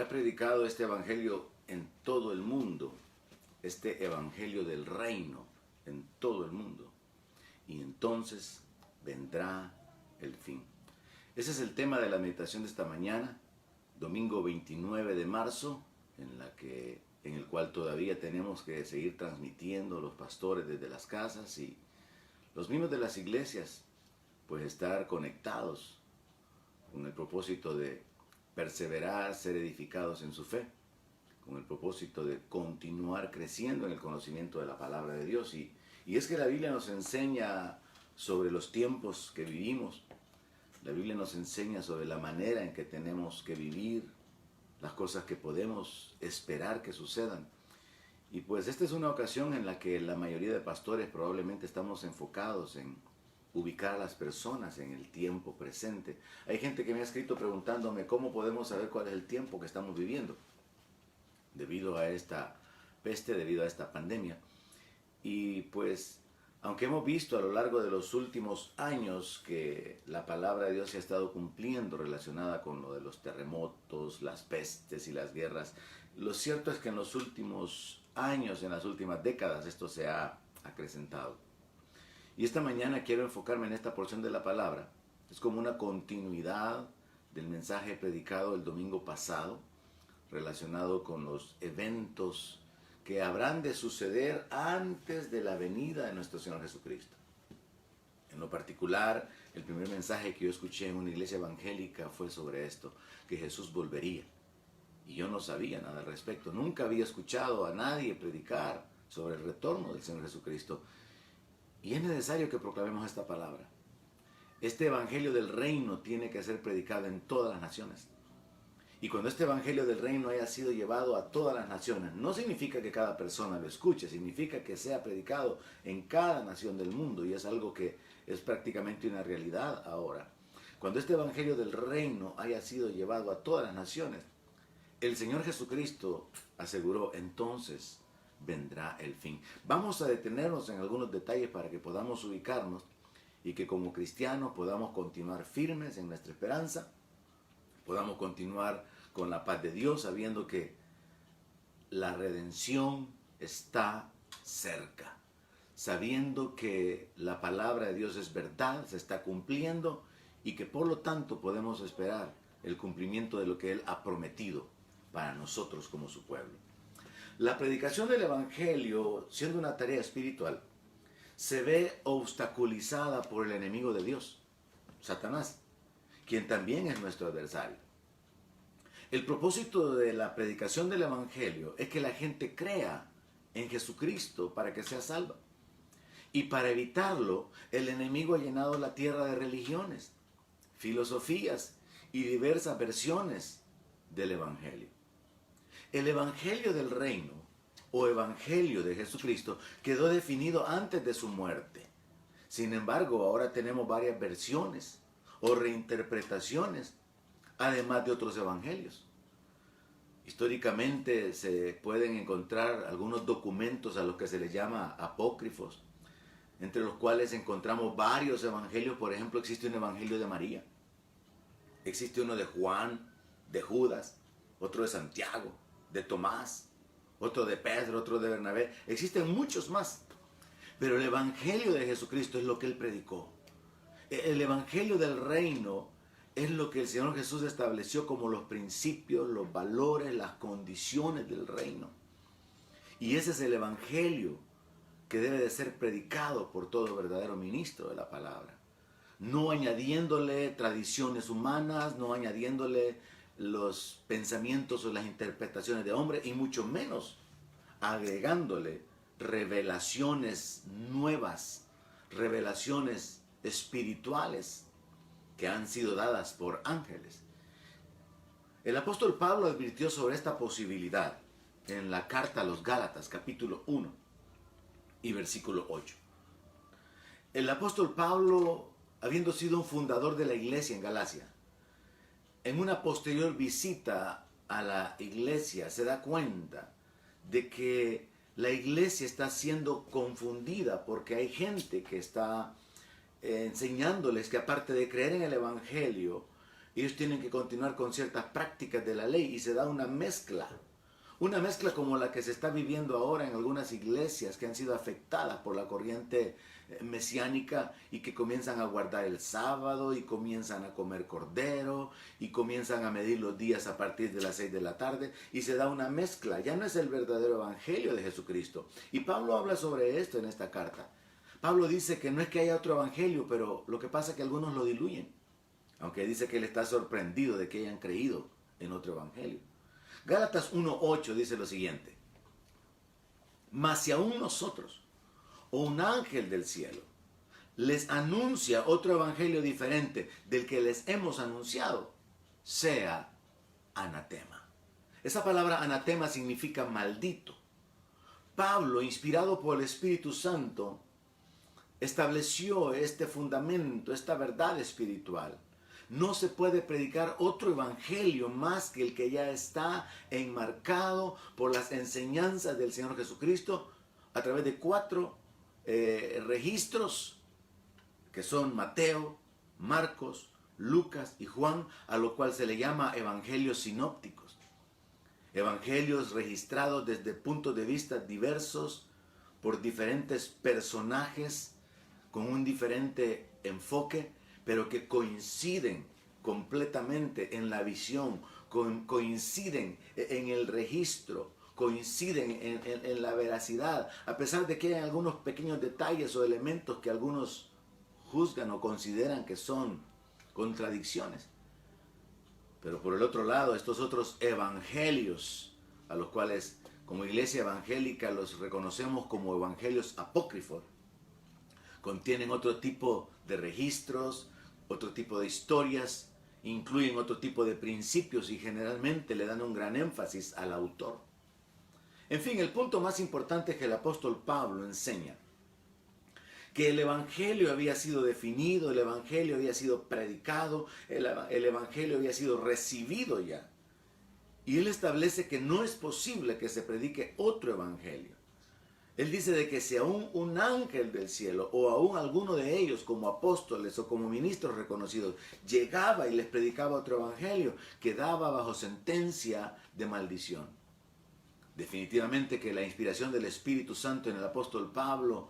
será predicado este evangelio en todo el mundo, este evangelio del reino en todo el mundo, y entonces vendrá el fin. Ese es el tema de la meditación de esta mañana, domingo 29 de marzo, en el cual todavía tenemos que seguir transmitiendo los pastores desde las casas y los mismos de las iglesias, pues estar conectados con el propósito de perseverar, ser edificados en su fe, con el propósito de continuar creciendo en el conocimiento de la palabra de Dios. Y es que la Biblia nos enseña sobre los tiempos que vivimos. La Biblia nos enseña sobre la manera en que tenemos que vivir, las cosas que podemos esperar que sucedan. Y pues esta es una ocasión en la que la mayoría de pastores probablemente estamos enfocados en ubicar a las personas en el tiempo presente. Hay gente que me ha escrito preguntándome cómo podemos saber cuál es el tiempo que estamos viviendo debido a esta peste, debido a esta pandemia. Y pues, aunque hemos visto a lo largo de los últimos años que la palabra de Dios se ha estado cumpliendo relacionada con lo de los terremotos, las pestes y las guerras, lo cierto es que en los últimos años, en las últimas décadas, esto se ha acrecentado. Y esta mañana quiero enfocarme en esta porción de la palabra. Es como una continuidad del mensaje predicado el domingo pasado, relacionado con los eventos que habrán de suceder antes de la venida de nuestro Señor Jesucristo. En lo particular, el primer mensaje que yo escuché en una iglesia evangélica fue sobre esto, que Jesús volvería. Y yo no sabía nada al respecto. Nunca había escuchado a nadie predicar sobre el retorno del Señor Jesucristo. Y es necesario que proclamemos esta palabra. Este evangelio del reino tiene que ser predicado en todas las naciones. Y cuando este evangelio del reino haya sido llevado a todas las naciones, no significa que cada persona lo escuche, significa que sea predicado en cada nación del mundo. Y es algo que es prácticamente una realidad ahora. Cuando este evangelio del reino haya sido llevado a todas las naciones, el Señor Jesucristo aseguró, entonces vendrá el fin. Vamos a detenernos en algunos detalles para que podamos ubicarnos y que como cristianos podamos continuar firmes en nuestra esperanza, podamos continuar con la paz de Dios sabiendo que la redención está cerca, sabiendo que la palabra de Dios es verdad, se está cumpliendo y que por lo tanto podemos esperar el cumplimiento de lo que Él ha prometido para nosotros como su pueblo. La predicación del evangelio, siendo una tarea espiritual, se ve obstaculizada por el enemigo de Dios, Satanás, quien también es nuestro adversario. El propósito de la predicación del evangelio es que la gente crea en Jesucristo para que sea salva. Y para evitarlo, el enemigo ha llenado la tierra de religiones, filosofías y diversas versiones del evangelio. El evangelio del reino o evangelio de Jesucristo quedó definido antes de su muerte. Sin embargo, ahora tenemos varias versiones o reinterpretaciones, además de otros evangelios. Históricamente se pueden encontrar algunos documentos a los que se les llama apócrifos, entre los cuales encontramos varios evangelios. Por ejemplo, existe un evangelio de María, existe uno de Juan, de Judas, otro de Santiago, de Tomás, otro de Pedro, otro de Bernabé. Existen muchos más, pero el evangelio de Jesucristo es lo que Él predicó. El evangelio del reino es lo que el Señor Jesús estableció como los principios, los valores, las condiciones del reino. Y ese es el evangelio que debe de ser predicado por todo verdadero ministro de la palabra. No añadiéndole tradiciones humanas, no añadiéndole los pensamientos o las interpretaciones de hombre, y mucho menos agregándole revelaciones nuevas, revelaciones espirituales que han sido dadas por ángeles. El apóstol Pablo advirtió sobre esta posibilidad en la carta a los Gálatas, capítulo 1 y versículo 8. El apóstol Pablo, habiendo sido un fundador de la iglesia en Galacia, en una posterior visita a la iglesia se da cuenta de que la iglesia está siendo confundida porque hay gente que está enseñándoles que aparte de creer en el evangelio, ellos tienen que continuar con ciertas prácticas de la ley y se da una mezcla. Una mezcla como la que se está viviendo ahora en algunas iglesias que han sido afectadas por la corriente mesiánica y que comienzan a guardar el sábado y comienzan a comer cordero y comienzan a medir los días a partir de las 6 de la tarde y se da una mezcla. Ya no es el verdadero evangelio de Jesucristo. Y Pablo habla sobre esto en esta carta. Pablo dice que no es que haya otro evangelio, pero lo que pasa es que algunos lo diluyen. Aunque dice que él está sorprendido de que hayan creído en otro evangelio. Gálatas 1:8 dice lo siguiente: mas si aún nosotros o un ángel del cielo les anuncia otro evangelio diferente del que les hemos anunciado, sea anatema. Esa palabra anatema significa maldito. Pablo, inspirado por el Espíritu Santo, estableció este fundamento, esta verdad espiritual. No se puede predicar otro evangelio más que el que ya está enmarcado por las enseñanzas del Señor Jesucristo a través de 4 registros que son Mateo, Marcos, Lucas y Juan, a lo cual se le llama evangelios sinópticos. Evangelios registrados desde puntos de vista diversos por diferentes personajes con un diferente enfoque, pero que coinciden completamente en la visión, coinciden en el registro, coinciden en la veracidad, a pesar de que hay algunos pequeños detalles o elementos que algunos juzgan o consideran que son contradicciones. Pero por el otro lado, estos otros evangelios, a los cuales como iglesia evangélica los reconocemos como evangelios apócrifos, contienen otro tipo de registros, otro tipo de historias, incluyen otro tipo de principios y generalmente le dan un gran énfasis al autor. En fin, el punto más importante es que el apóstol Pablo enseña que el evangelio había sido definido, el evangelio había sido predicado, el evangelio había sido recibido ya. Y él establece que no es posible que se predique otro evangelio. Él dice de que si aún un ángel del cielo o aún alguno de ellos como apóstoles o como ministros reconocidos llegaba y les predicaba otro evangelio, quedaba bajo sentencia de maldición. Definitivamente que la inspiración del Espíritu Santo en el apóstol Pablo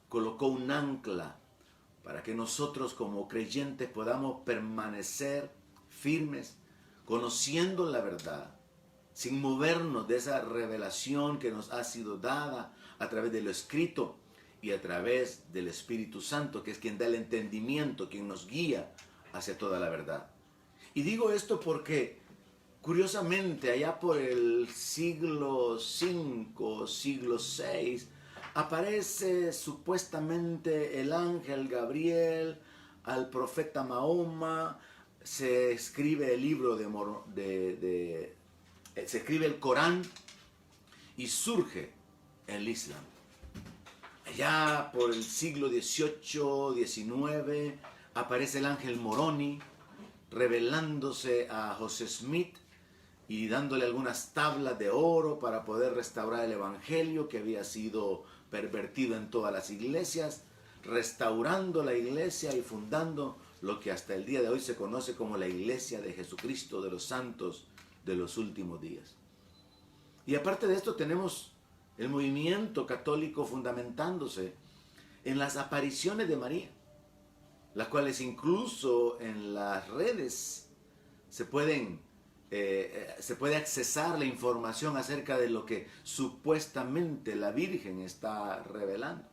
colocó un ancla para que nosotros como creyentes podamos permanecer firmes, conociendo la verdad, sin movernos de esa revelación que nos ha sido dada a través de lo escrito y a través del Espíritu Santo, que es quien da el entendimiento, quien nos guía hacia toda la verdad. Y digo esto porque, curiosamente, allá por el siglo V, siglo VI, aparece supuestamente el ángel Gabriel al profeta Mahoma, se escribe el libro se escribe el Corán y surge el Islam. Allá por el siglo XVIII, XIX, aparece el ángel Moroni revelándose a José Smith y dándole algunas tablas de oro para poder restaurar el evangelio que había sido pervertido en todas las iglesias, restaurando la iglesia y fundando lo que hasta el día de hoy se conoce como la iglesia de Jesucristo de los santos de los últimos días. Y aparte de esto tenemos el movimiento católico fundamentándose en las apariciones de María, las cuales incluso en las redes se puede accesar la información acerca de lo que supuestamente la Virgen está revelando.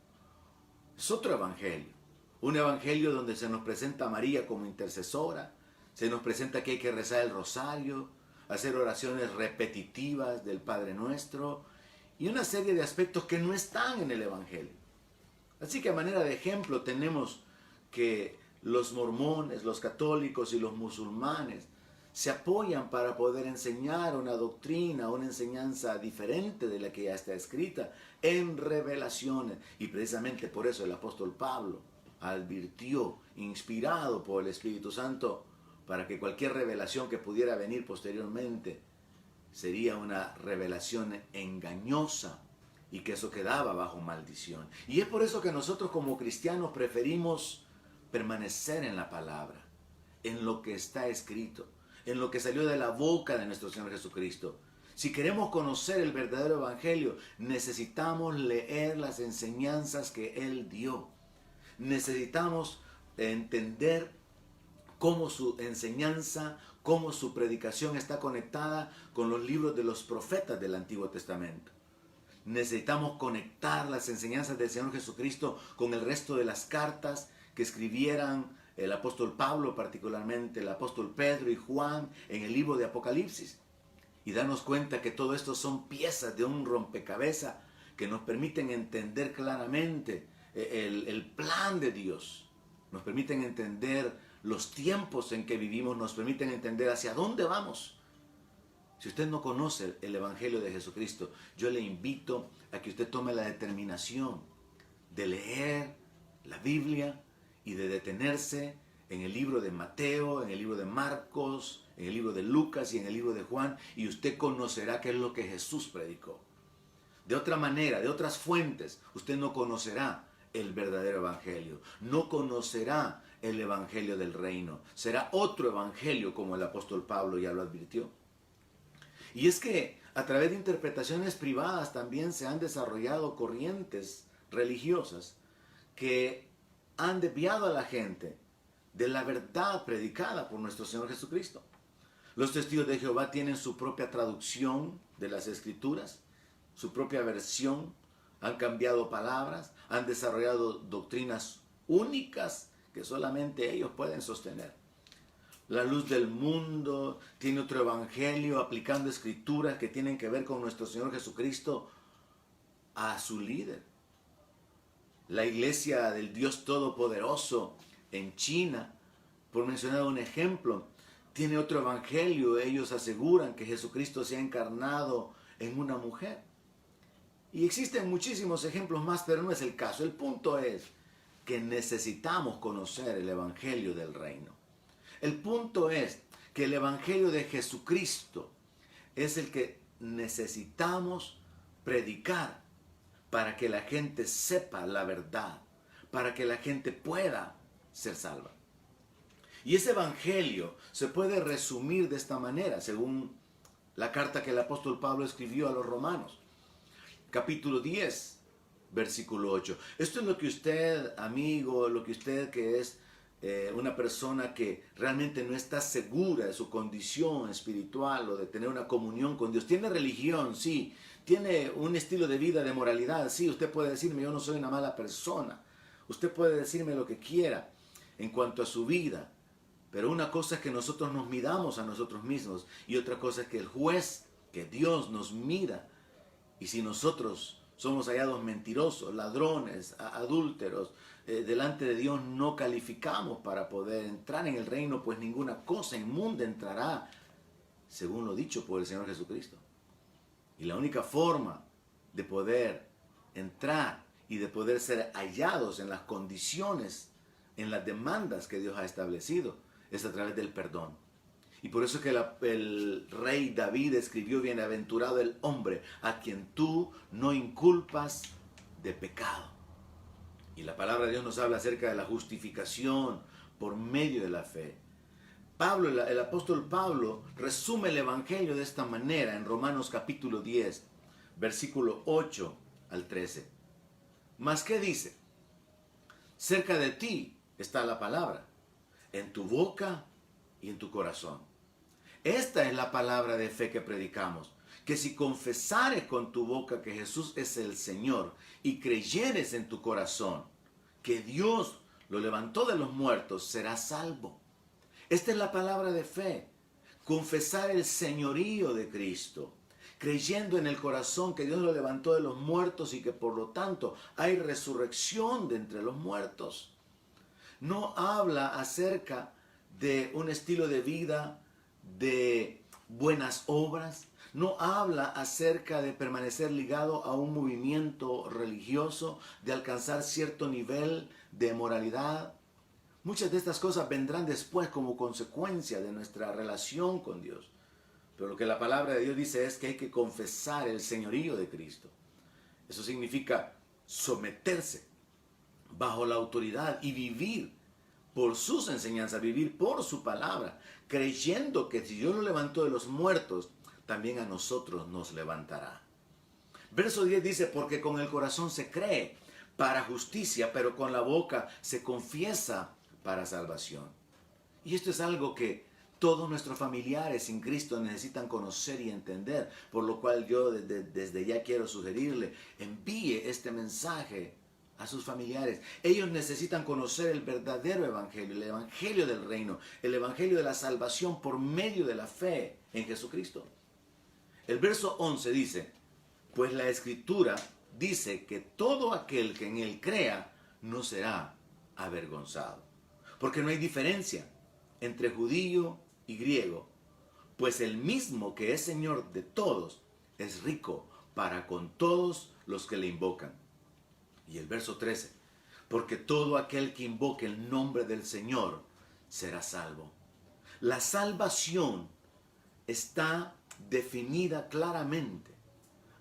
Es otro evangelio, un evangelio donde se nos presenta a María como intercesora, se nos presenta que hay que rezar el rosario, hacer oraciones repetitivas del Padre Nuestro y una serie de aspectos que no están en el evangelio. Así que a manera de ejemplo tenemos que los mormones, los católicos y los musulmanes se apoyan para poder enseñar una doctrina, una enseñanza diferente de la que ya está escrita en revelaciones. Y precisamente por eso el apóstol Pablo advirtió, inspirado por el Espíritu Santo, para que cualquier revelación que pudiera venir posteriormente sería una revelación engañosa y que eso quedaba bajo maldición. Y es por eso que nosotros como cristianos preferimos permanecer en la palabra, en lo que está escrito, en lo que salió de la boca de nuestro Señor Jesucristo. Si queremos conocer el verdadero evangelio, necesitamos leer las enseñanzas que Él dio. Necesitamos entender cómo su enseñanza, cómo su predicación está conectada con los libros de los profetas del Antiguo Testamento. Necesitamos conectar las enseñanzas del Señor Jesucristo con el resto de las cartas que escribieran el apóstol Pablo, particularmente el apóstol Pedro y Juan en el libro de Apocalipsis. Y darnos cuenta que todo esto son piezas de un rompecabezas que nos permiten entender claramente el plan de Dios. Nos permiten entender los tiempos en que vivimos, nos permiten entender hacia dónde vamos. Si usted no conoce el Evangelio de Jesucristo, yo le invito a que usted tome la determinación de leer la Biblia y de detenerse en el libro de Mateo, en el libro de Marcos, en el libro de Lucas y en el libro de Juan, y usted conocerá qué es lo que Jesús predicó. De otra manera, de otras fuentes, usted no conocerá el verdadero evangelio, no conocerá el evangelio del reino. Será otro evangelio, como el apóstol Pablo ya lo advirtió. Y es que a través de interpretaciones privadas también se han desarrollado corrientes religiosas que han desviado a la gente de la verdad predicada por nuestro Señor Jesucristo. Los testigos de Jehová tienen su propia traducción de las Escrituras, su propia versión, han cambiado palabras, han desarrollado doctrinas únicas que solamente ellos pueden sostener. La luz del mundo tiene otro evangelio aplicando escrituras que tienen que ver con nuestro Señor Jesucristo a su líder. La iglesia del Dios Todopoderoso en China, por mencionar un ejemplo, tiene otro evangelio. Ellos aseguran que Jesucristo se ha encarnado en una mujer. Y existen muchísimos ejemplos más, pero no es el caso. El punto es que necesitamos conocer el evangelio del reino. El punto es que el evangelio de Jesucristo es el que necesitamos predicar para que la gente sepa la verdad, para que la gente pueda ser salva. Y ese evangelio se puede resumir de esta manera, según la carta que el apóstol Pablo escribió a los romanos. Capítulo 10, versículo 8. Esto es lo que usted, amigo, lo que usted que es una persona que realmente no está segura de su condición espiritual o de tener una comunión con Dios. Tiene religión, sí. Tiene un estilo de vida de moralidad, sí. Usted puede decirme, yo no soy una mala persona. Usted puede decirme lo que quiera en cuanto a su vida. Pero una cosa es que nosotros nos midamos a nosotros mismos y otra cosa es que el juez, que Dios nos mida. Y si nosotros somos hallados mentirosos, ladrones, adúlteros, delante de Dios no calificamos para poder entrar en el reino, pues ninguna cosa inmunda entrará, según lo dicho por el Señor Jesucristo. Y la única forma de poder entrar y de poder ser hallados en las condiciones, en las demandas que Dios ha establecido, es a través del perdón. Y por eso que el rey David escribió, bienaventurado el hombre a quien tú no inculpas de pecado. Y la palabra de Dios nos habla acerca de la justificación por medio de la fe. Pablo, el apóstol Pablo, resume el evangelio de esta manera en Romanos capítulo 10, versículo 8 al 13. ¿Mas qué dice? Cerca de ti está la palabra, en tu boca y en tu corazón. Esta es la palabra de fe que predicamos, que si confesares con tu boca que Jesús es el Señor y creyeres en tu corazón que Dios lo levantó de los muertos, serás salvo. Esta es la palabra de fe, confesar el señorío de Cristo, creyendo en el corazón que Dios lo levantó de los muertos y que por lo tanto hay resurrección de entre los muertos. No habla acerca de un estilo de vida de buenas obras, no habla acerca de permanecer ligado a un movimiento religioso, de alcanzar cierto nivel de moralidad. Muchas de estas cosas vendrán después como consecuencia de nuestra relación con Dios. Pero lo que la palabra de Dios dice es que hay que confesar el señorío de Cristo. Eso significa someterse bajo la autoridad y vivir por sus enseñanzas, vivir por su palabra, creyendo que si Dios lo levantó de los muertos, también a nosotros nos levantará. Verso 10 dice, porque con el corazón se cree para justicia, pero con la boca se confiesa para salvación. Y esto es algo que todos nuestros familiares sin Cristo necesitan conocer y entender, por lo cual yo desde ya quiero sugerirle, envíe este mensaje a sus familiares. Ellos necesitan conocer el verdadero evangelio, el evangelio del reino, el evangelio de la salvación por medio de la fe en Jesucristo. El verso 11 dice, pues la Escritura dice que todo aquel que en él crea no será avergonzado. Porque no hay diferencia entre judío y griego, pues el mismo que es Señor de todos es rico para con todos los que le invocan. Y el verso 13, porque todo aquel que invoque el nombre del Señor será salvo. La salvación está definida claramente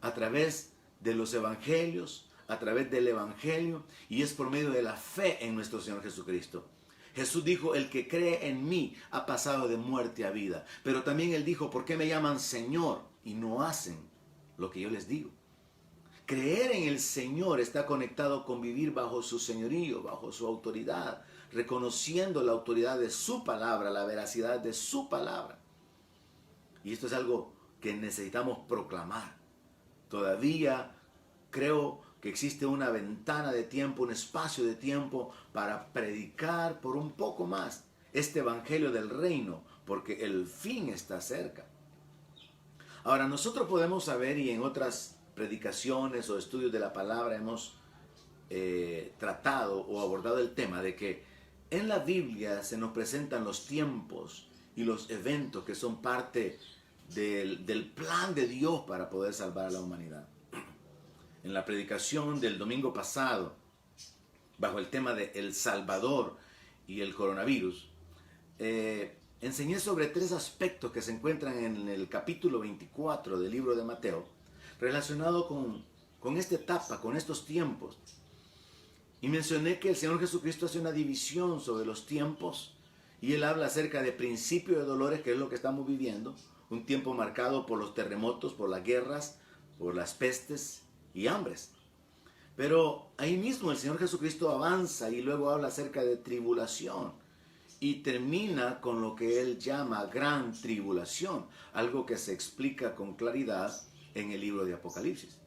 a través de los evangelios, a través del evangelio, y es por medio de la fe en nuestro Señor Jesucristo. Jesús dijo, el que cree en mí ha pasado de muerte a vida. Pero también él dijo, ¿por qué me llaman Señor y no hacen lo que yo les digo? Creer en el Señor está conectado con vivir bajo su señorío, bajo su autoridad, reconociendo la autoridad de su palabra, la veracidad de su palabra. Y esto es algo que necesitamos proclamar. Todavía creo que existe una ventana de tiempo, un espacio de tiempo para predicar por un poco más este evangelio del reino, porque el fin está cerca. Ahora, nosotros podemos saber, y en otras predicaciones o estudios de la palabra hemos tratado o abordado el tema de que en la Biblia se nos presentan los tiempos y los eventos que son parte del plan de Dios para poder salvar a la humanidad. En la predicación del domingo pasado, bajo el tema de El Salvador y el coronavirus, enseñé sobre 3 aspectos que se encuentran en el capítulo 24 del libro de Mateo, relacionado con esta etapa, con estos tiempos. Y mencioné que el Señor Jesucristo hace una división sobre los tiempos, y Él habla acerca de principio de dolores, que es lo que estamos viviendo, un tiempo marcado por los terremotos, por las guerras, por las pestes y hambres. Pero ahí mismo el Señor Jesucristo avanza y luego habla acerca de tribulación y termina con lo que Él llama gran tribulación, algo que se explica con claridad en el libro de Apocalipsis.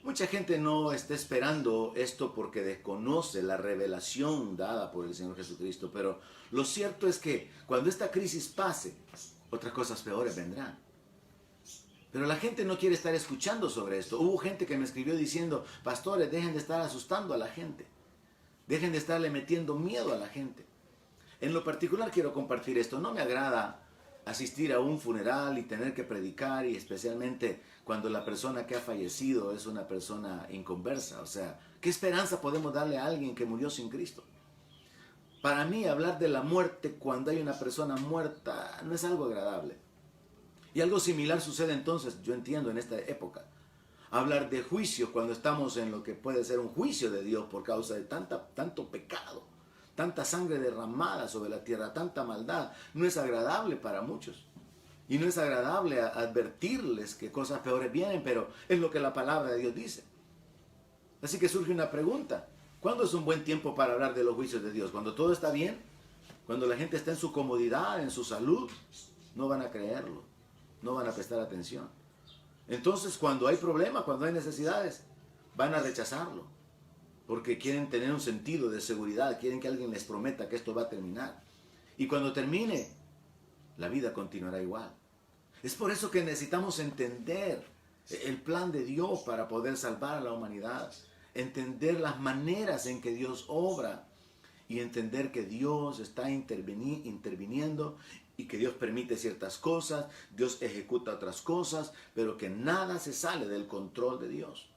Mucha gente no está esperando esto porque desconoce la revelación dada por el Señor Jesucristo, pero lo cierto es que cuando esta crisis pase, otras cosas peores vendrán. Pero la gente no quiere estar escuchando sobre esto. Hubo gente que me escribió diciendo, pastores, dejen de estar asustando a la gente. Dejen de estarle metiendo miedo a la gente. En lo particular quiero compartir esto. No me agrada asistir a un funeral y tener que predicar, y especialmente cuando la persona que ha fallecido es una persona inconversa. O sea, ¿qué esperanza podemos darle a alguien que murió sin Cristo? Para mí, hablar de la muerte cuando hay una persona muerta no es algo agradable. Y algo similar sucede entonces, yo entiendo, en esta época. Hablar de juicio cuando estamos en lo que puede ser un juicio de Dios por causa de tanto pecado, tanta sangre derramada sobre la tierra, tanta maldad, no es agradable para muchos. Y no es agradable advertirles que cosas peores vienen, pero es lo que la palabra de Dios dice. Así que surge una pregunta. ¿Cuándo es un buen tiempo para hablar de los juicios de Dios? ¿Cuando todo está bien? ¿Cuando la gente está en su comodidad, en su salud? No van a creerlo. No van a prestar atención. Entonces, cuando hay problemas, cuando hay necesidades, van a rechazarlo. Porque quieren tener un sentido de seguridad, quieren que alguien les prometa que esto va a terminar. Y cuando termine, la vida continuará igual. Es por eso que necesitamos entender el plan de Dios para poder salvar a la humanidad. Entender las maneras en que Dios obra y entender que Dios está interviniendo y que Dios permite ciertas cosas, Dios ejecuta otras cosas, pero que nada se sale del control de Dios.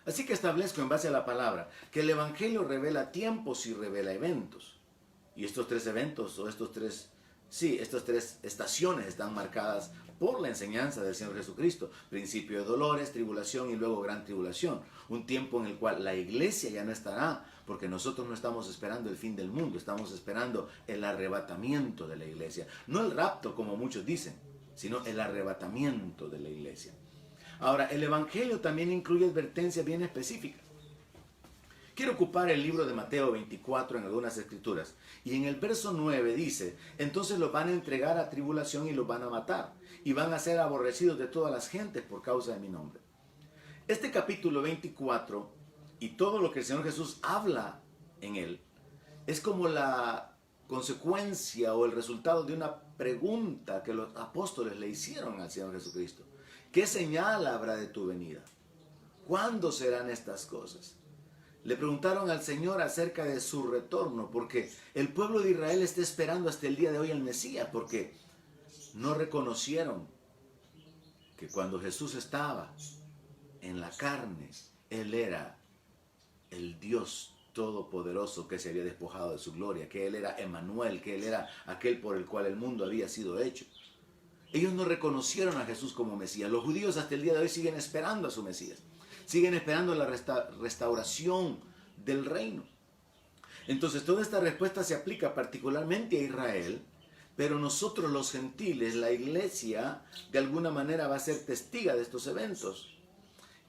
Así que establezco en base a la palabra que el Evangelio revela tiempos y revela eventos. Y estos 3 eventos, o estas tres estaciones están marcadas por la enseñanza del Señor Jesucristo. Principio de dolores, tribulación y luego gran tribulación. Un tiempo en el cual la iglesia ya no estará, porque nosotros no estamos esperando el fin del mundo, estamos esperando el arrebatamiento de la iglesia. No el rapto como muchos dicen, sino el arrebatamiento de la iglesia. Ahora, el Evangelio también incluye advertencias bien específicas. Quiero ocupar el libro de Mateo 24 en algunas escrituras. Y en el verso 9 dice, entonces los van a entregar a tribulación y los van a matar. Y van a ser aborrecidos de todas las gentes por causa de mi nombre. Este capítulo 24 y todo lo que el Señor Jesús habla en él es como la consecuencia o el resultado de una pregunta que los apóstoles le hicieron al Señor Jesucristo. ¿Qué señal habrá de tu venida? ¿Cuándo serán estas cosas? Le preguntaron al Señor acerca de su retorno, porque el pueblo de Israel está esperando hasta el día de hoy al Mesías, porque no reconocieron que cuando Jesús estaba en la carne, Él era el Dios todopoderoso que se había despojado de su gloria, que Él era Emmanuel, que Él era aquel por el cual el mundo había sido hecho. Ellos no reconocieron a Jesús como Mesías. Los judíos hasta el día de hoy siguen esperando a su Mesías. Siguen esperando la restauración del reino. Entonces toda esta respuesta se aplica particularmente a Israel, pero nosotros los gentiles, la iglesia, de alguna manera va a ser testiga de estos eventos.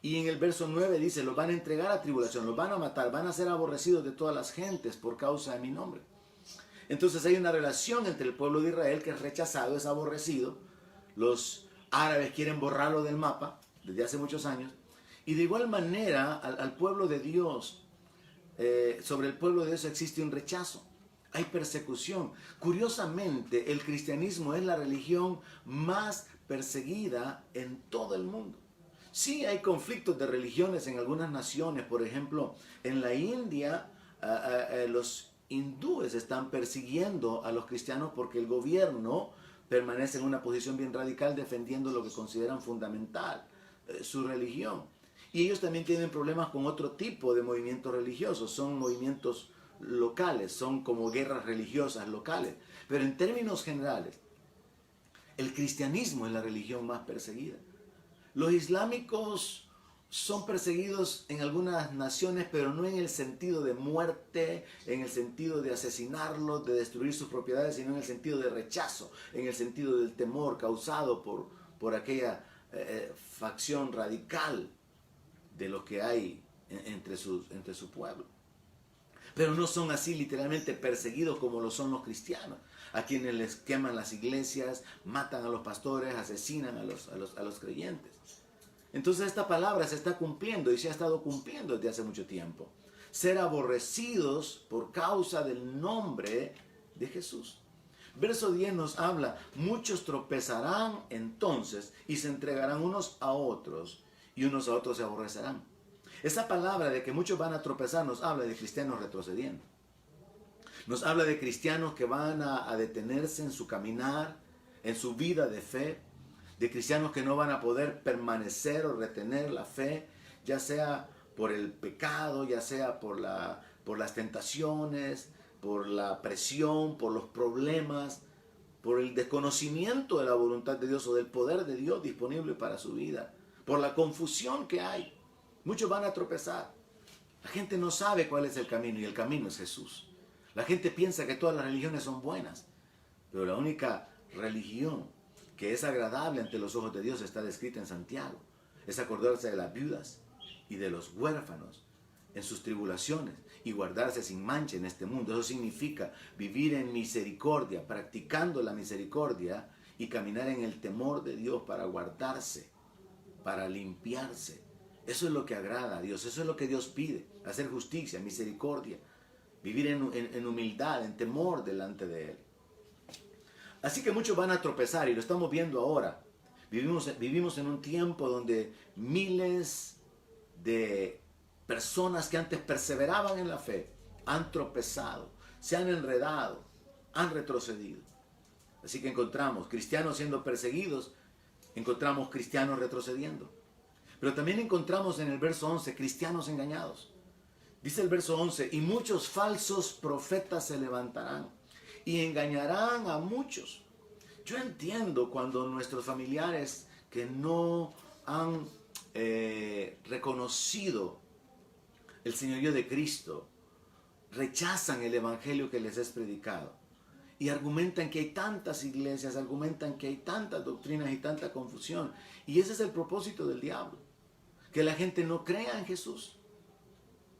Y en el verso 9 dice, los van a entregar a tribulación, los van a matar, van a ser aborrecidos de todas las gentes por causa de mi nombre. Entonces hay una relación entre el pueblo de Israel que es rechazado, es aborrecido. Los árabes quieren borrarlo del mapa desde hace muchos años. Y de igual manera al pueblo de Dios, sobre el pueblo de Dios existe un rechazo. Hay persecución. Curiosamente, el cristianismo es la religión más perseguida en todo el mundo. Sí hay conflictos de religiones en algunas naciones. Por ejemplo, en la India, los hindúes están persiguiendo a los cristianos porque el gobierno permanece en una posición bien radical defendiendo lo que consideran fundamental, su religión. Y ellos también tienen problemas con otro tipo de movimientos religiosos. Son movimientos locales, son como guerras religiosas locales. Pero en términos generales, el cristianismo es la religión más perseguida. Los islámicos son perseguidos en algunas naciones, pero no en el sentido de muerte, en el sentido de asesinarlos, de destruir sus propiedades, sino en el sentido de rechazo, en el sentido del temor causado por aquella facción radical de lo que hay entre su pueblo. Pero no son así literalmente perseguidos como lo son los cristianos, a quienes les queman las iglesias, matan a los pastores, asesinan a los creyentes. Entonces esta palabra se está cumpliendo y se ha estado cumpliendo desde hace mucho tiempo. Ser aborrecidos por causa del nombre de Jesús. Verso 10 nos habla, muchos tropezarán entonces y se entregarán unos a otros y unos a otros se aborrecerán. Esa palabra de que muchos van a tropezar nos habla de cristianos retrocediendo. Nos habla de cristianos que van a detenerse en su caminar, en su vida de fe, de cristianos que no van a poder permanecer o retener la fe, ya sea por el pecado, ya sea por las tentaciones, por la presión, por los problemas, por el desconocimiento de la voluntad de Dios o del poder de Dios disponible para su vida, por la confusión que hay. Muchos van a tropezar. La gente no sabe cuál es el camino y el camino es Jesús. La gente piensa que todas las religiones son buenas, pero la única religión que es agradable ante los ojos de Dios está descrita en Santiago. Es acordarse de las viudas y de los huérfanos en sus tribulaciones y guardarse sin mancha en este mundo. Eso significa vivir en misericordia, practicando la misericordia y caminar en el temor de Dios para guardarse, para limpiarse. Eso es lo que agrada a Dios, eso es lo que Dios pide, hacer justicia, misericordia, vivir en humildad, en temor delante de Él. Así que muchos van a tropezar y lo estamos viendo ahora. Vivimos en un tiempo donde miles de personas que antes perseveraban en la fe han tropezado, se han enredado, han retrocedido. Así que encontramos cristianos siendo perseguidos, encontramos cristianos retrocediendo. Pero también encontramos en el verso 11 cristianos engañados. Dice el verso 11, y muchos falsos profetas se levantarán y engañarán a muchos. Yo entiendo cuando nuestros familiares que no han reconocido el señorío de Cristo, rechazan el evangelio que les es predicado y argumentan que hay tantas iglesias, argumentan que hay tantas doctrinas y tanta confusión. Y ese es el propósito del diablo, que la gente no crea en Jesús.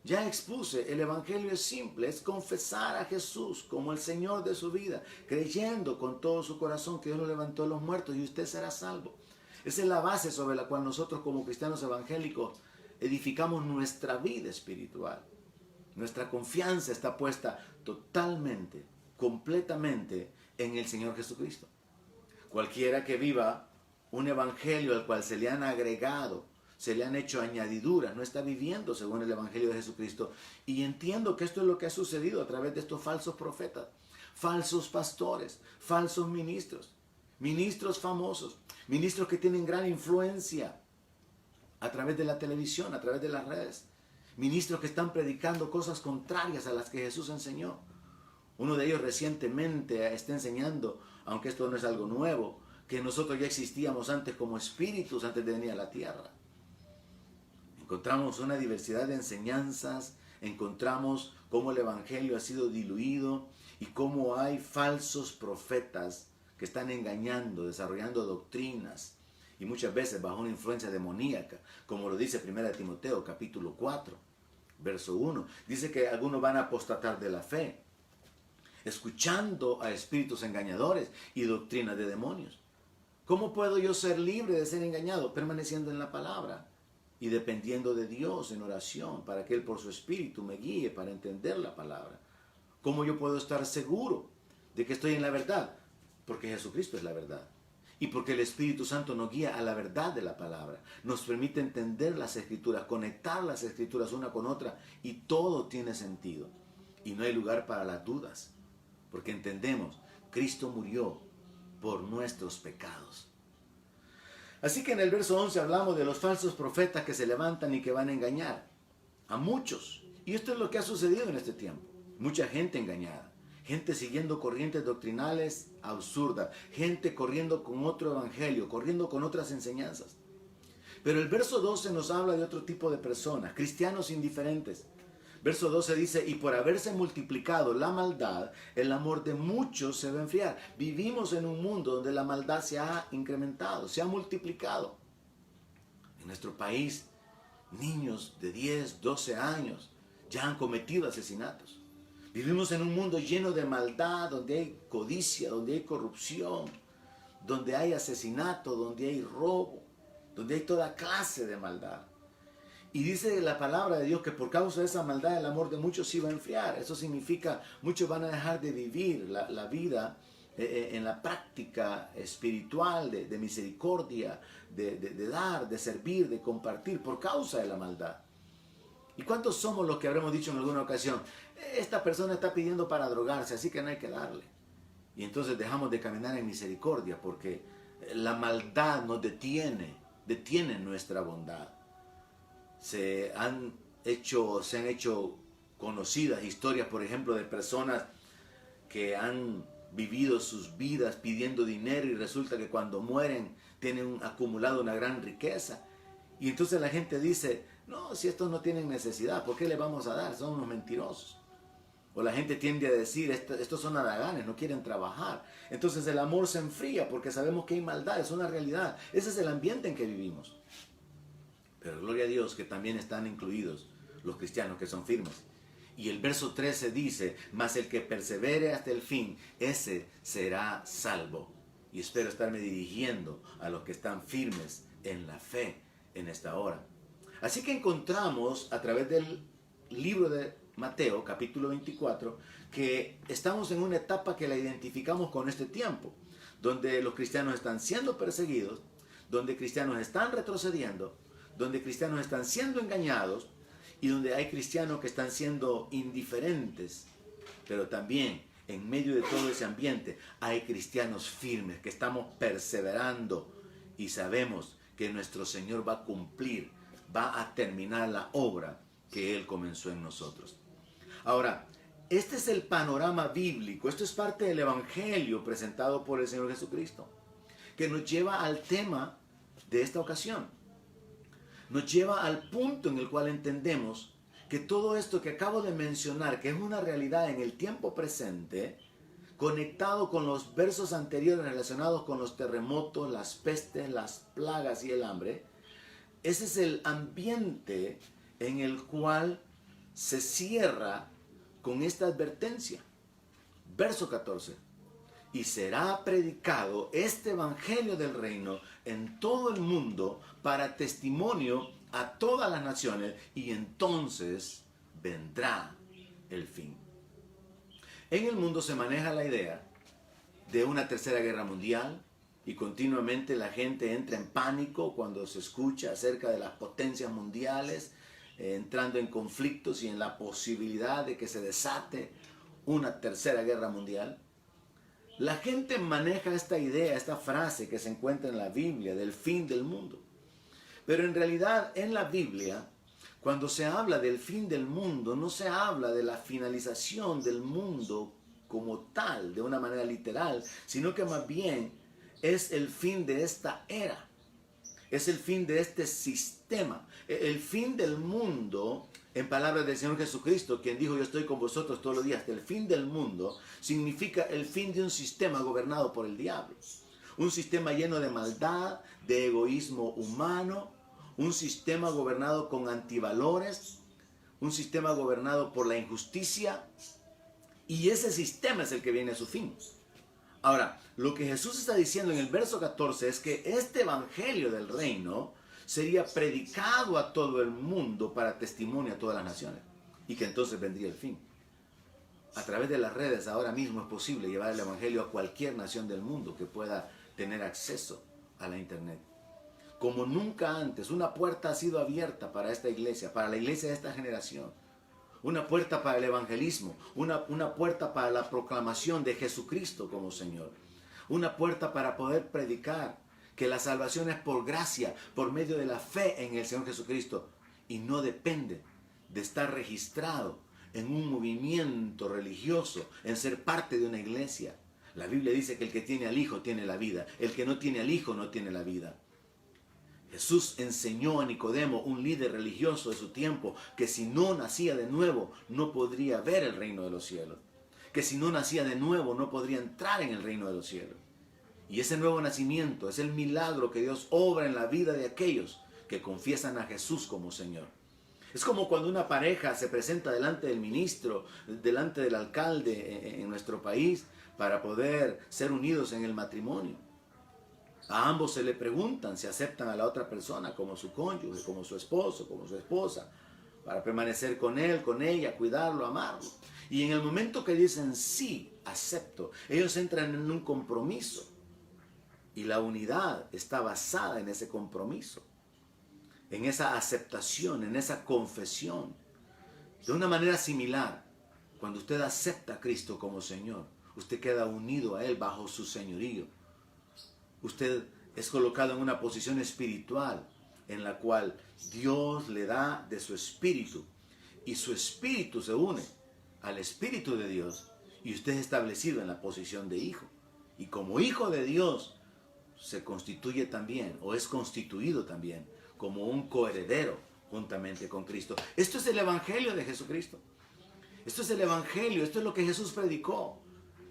Ya expuse, el evangelio es simple, es confesar a Jesús como el Señor de su vida, creyendo con todo su corazón que Dios lo levantó de los muertos y usted será salvo. Esa es la base sobre la cual nosotros como cristianos evangélicos edificamos nuestra vida espiritual. Nuestra confianza está puesta totalmente, completamente en el Señor Jesucristo. Cualquiera que viva un evangelio al cual se le han agregado, se le han hecho añadiduras, no está viviendo según el evangelio de Jesucristo. Y entiendo que esto es lo que ha sucedido a través de estos falsos profetas, falsos pastores, falsos ministros, ministros famosos, ministros que tienen gran influencia a través de la televisión, a través de las redes. Ministros que están predicando cosas contrarias a las que Jesús enseñó. Uno de ellos recientemente está enseñando, aunque esto no es algo nuevo, que nosotros ya existíamos antes como espíritus antes de venir a la tierra. Encontramos una diversidad de enseñanzas, encontramos cómo el evangelio ha sido diluido y cómo hay falsos profetas que están engañando, desarrollando doctrinas, y muchas veces bajo una influencia demoníaca, como lo dice 1 Timoteo capítulo 4, verso 1. Dice que algunos van a apostatar de la fe, escuchando a espíritus engañadores y doctrinas de demonios. ¿Cómo puedo yo ser libre de ser engañado? Permaneciendo en la palabra y dependiendo de Dios en oración, para que Él por su espíritu me guíe para entender la palabra. ¿Cómo yo puedo estar seguro de que estoy en la verdad? Porque Jesucristo es la verdad. Y porque el Espíritu Santo nos guía a la verdad de la palabra. Nos permite entender las Escrituras, conectar las Escrituras una con otra, y todo tiene sentido. Y no hay lugar para las dudas, porque entendemos, Cristo murió por nuestros pecados. Así que en el verso 11 hablamos de los falsos profetas que se levantan y que van a engañar a muchos. Y esto es lo que ha sucedido en este tiempo. Mucha gente engañada. Gente siguiendo corrientes doctrinales absurdas, gente corriendo con otro evangelio, corriendo con otras enseñanzas. Pero el verso 12 nos habla de otro tipo de personas, cristianos indiferentes. Verso 12 dice, y por haberse multiplicado la maldad, el amor de muchos se va a enfriar. Vivimos en un mundo donde la maldad se ha incrementado, se ha multiplicado. En nuestro país, niños de 10, 12 años ya han cometido asesinatos. Vivimos en un mundo lleno de maldad, donde hay codicia, donde hay corrupción, donde hay asesinato, donde hay robo, donde hay toda clase de maldad. Y dice la palabra de Dios que por causa de esa maldad el amor de muchos se iba a enfriar. Eso significa muchos van a dejar de vivir la vida en la práctica espiritual de misericordia, de dar, de servir, de compartir por causa de la maldad. ¿Y cuántos somos los que habremos dicho en alguna ocasión? Esta persona está pidiendo para drogarse, así que no hay que darle. Y entonces dejamos de caminar en misericordia porque la maldad nos detiene nuestra bondad. Se han hecho conocidas historias, por ejemplo, de personas que han vivido sus vidas pidiendo dinero y resulta que cuando mueren tienen acumulado una gran riqueza. Y entonces la gente dice, no, si estos no tienen necesidad, ¿por qué les vamos a dar? Son unos mentirosos. O la gente tiende a decir, estos son haraganes, no quieren trabajar. Entonces el amor se enfría porque sabemos que hay maldad, es una realidad. Ese es el ambiente en que vivimos. Pero gloria a Dios que también están incluidos los cristianos que son firmes. Y el verso 13 dice, mas el que persevere hasta el fin, ese será salvo. Y espero estarme dirigiendo a los que están firmes en la fe en esta hora. Así que encontramos a través del libro de Mateo, capítulo 24, que estamos en una etapa que la identificamos con este tiempo, donde los cristianos están siendo perseguidos, donde cristianos están retrocediendo, donde cristianos están siendo engañados y donde hay cristianos que están siendo indiferentes, pero también en medio de todo ese ambiente hay cristianos firmes que estamos perseverando y sabemos que nuestro Señor va a cumplir, va a terminar la obra que Él comenzó en nosotros. Ahora, este es el panorama bíblico, esto es parte del Evangelio presentado por el Señor Jesucristo, que nos lleva al tema de esta ocasión. Nos lleva al punto en el cual entendemos que todo esto que acabo de mencionar, que es una realidad en el tiempo presente, conectado con los versos anteriores relacionados con los terremotos, las pestes, las plagas y el hambre, ese es el ambiente en el cual se cierra con esta advertencia. Verso 14. Y será predicado este evangelio del reino en todo el mundo para testimonio a todas las naciones, y entonces vendrá el fin. En el mundo se maneja la idea de una tercera guerra mundial, y continuamente la gente entra en pánico cuando se escucha acerca de las potencias mundiales entrando en conflictos y en la posibilidad de que se desate una tercera guerra mundial. La gente maneja esta idea, esta frase que se encuentra en la Biblia del fin del mundo. Pero en realidad en la Biblia, cuando se habla del fin del mundo, no se habla de la finalización del mundo como tal, de una manera literal, sino que más bien es el fin de esta era. Es el fin de este sistema. El fin del mundo, en palabras del Señor Jesucristo, quien dijo: yo estoy con vosotros todos los días hasta el fin del mundo, significa el fin de un sistema gobernado por el diablo. Un sistema lleno de maldad, de egoísmo humano, un sistema gobernado con antivalores, un sistema gobernado por la injusticia, y ese sistema es el que viene a su fin. Ahora, lo que Jesús está diciendo en el verso 14 es que este evangelio del reino sería predicado a todo el mundo para testimonio a todas las naciones, y que entonces vendría el fin. A través de las redes ahora mismo es posible llevar el evangelio a cualquier nación del mundo que pueda tener acceso a la internet. Como nunca antes, una puerta ha sido abierta para esta iglesia, para la iglesia de esta generación. Una puerta para el evangelismo, una puerta para la proclamación de Jesucristo como Señor. Una puerta para poder predicar que la salvación es por gracia, por medio de la fe en el Señor Jesucristo, y no depende de estar registrado en un movimiento religioso, en ser parte de una iglesia. La Biblia dice que el que tiene al Hijo tiene la vida, el que no tiene al Hijo no tiene la vida. Jesús enseñó a Nicodemo, un líder religioso de su tiempo, que si no nacía de nuevo no podría ver el reino de los cielos. Que si no nacía de nuevo no podría entrar en el reino de los cielos. Y ese nuevo nacimiento es el milagro que Dios obra en la vida de aquellos que confiesan a Jesús como Señor. Es como cuando una pareja se presenta delante del ministro, delante del alcalde en nuestro país, para poder ser unidos en el matrimonio. A ambos se le preguntan si aceptan a la otra persona como su cónyuge, como su esposo, como su esposa, para permanecer con él, con ella, cuidarlo, amarlo. Y en el momento que dicen sí, acepto, ellos entran en un compromiso. Y la unidad está basada en ese compromiso, en esa aceptación, en esa confesión. De una manera similar, cuando usted acepta a Cristo como Señor, usted queda unido a Él bajo su señorío. Usted es colocado en una posición espiritual en la cual Dios le da de su espíritu, y su espíritu se une al espíritu de Dios, y usted es establecido en la posición de hijo. Y como hijo de Dios se constituye también, o es constituido también, como un coheredero juntamente con Cristo. Esto es el evangelio de Jesucristo. Esto es el evangelio, esto es lo que Jesús predicó.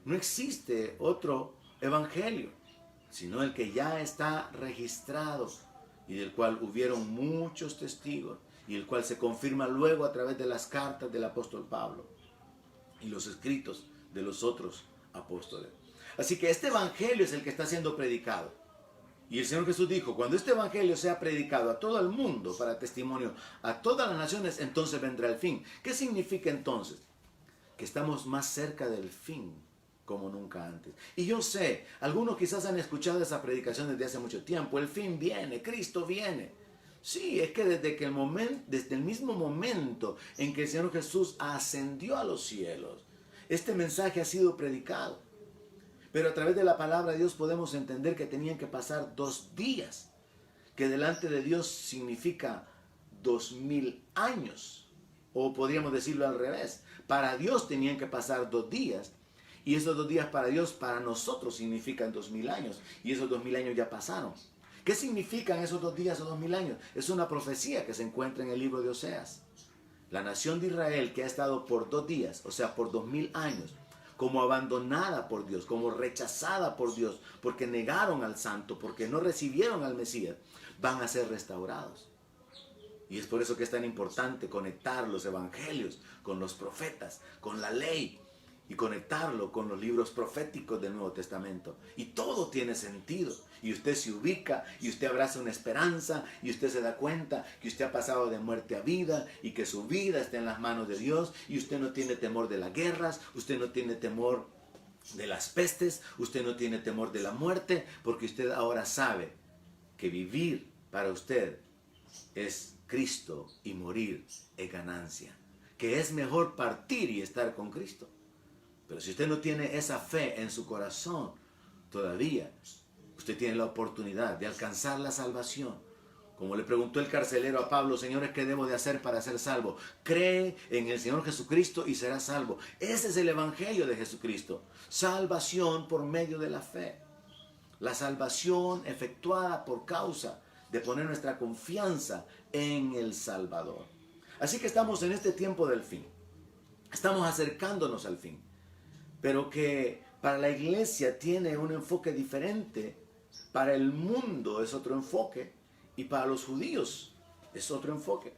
No existe otro evangelio, sino el que ya está registrado y del cual hubieron muchos testigos, y el cual se confirma luego a través de las cartas del apóstol Pablo y los escritos de los otros apóstoles. Así que este evangelio es el que está siendo predicado. Y el Señor Jesús dijo: cuando este evangelio sea predicado a todo el mundo para testimonio a todas las naciones, entonces vendrá el fin. ¿Qué significa entonces? Que estamos más cerca del fin como nunca antes. Y yo sé, algunos quizás han escuchado esa predicación desde hace mucho tiempo: el fin viene, Cristo viene. Sí, es que desde el mismo momento en que el Señor Jesús ascendió a los cielos, este mensaje ha sido predicado. Pero a través de la palabra de Dios podemos entender que tenían que pasar 2 días, que delante de Dios significa 2000 años, o podríamos decirlo al revés. Para Dios tenían que pasar 2 días. Y esos 2 días para Dios, para nosotros, significan 2000 años. Y esos 2000 años ya pasaron. ¿Qué significan esos 2 días o 2000 años? Es una profecía que se encuentra en el libro de Oseas. La nación de Israel, que ha estado por 2 días, o sea, por 2000 años, como abandonada por Dios, como rechazada por Dios, porque negaron al Santo, porque no recibieron al Mesías, van a ser restaurados. Y es por eso que es tan importante conectar los evangelios con los profetas, con la ley, y conectarlo con los libros proféticos del Nuevo Testamento. Y todo tiene sentido. Y usted se ubica, y usted abraza una esperanza, y usted se da cuenta que usted ha pasado de muerte a vida, y que su vida está en las manos de Dios, y usted no tiene temor de las guerras, usted no tiene temor de las pestes, usted no tiene temor de la muerte, porque usted ahora sabe que vivir para usted es Cristo y morir es ganancia. Que es mejor partir y estar con Cristo. Pero si usted no tiene esa fe en su corazón, todavía usted tiene la oportunidad de alcanzar la salvación. Como le preguntó el carcelero a Pablo, señores, ¿qué debo de hacer para ser salvo? Cree en el Señor Jesucristo y serás salvo. Ese es el evangelio de Jesucristo. Salvación por medio de la fe. La salvación efectuada por causa de poner nuestra confianza en el Salvador. Así que estamos en este tiempo del fin. Estamos acercándonos al fin. Pero que para la iglesia tiene un enfoque diferente, para el mundo es otro enfoque, y para los judíos es otro enfoque.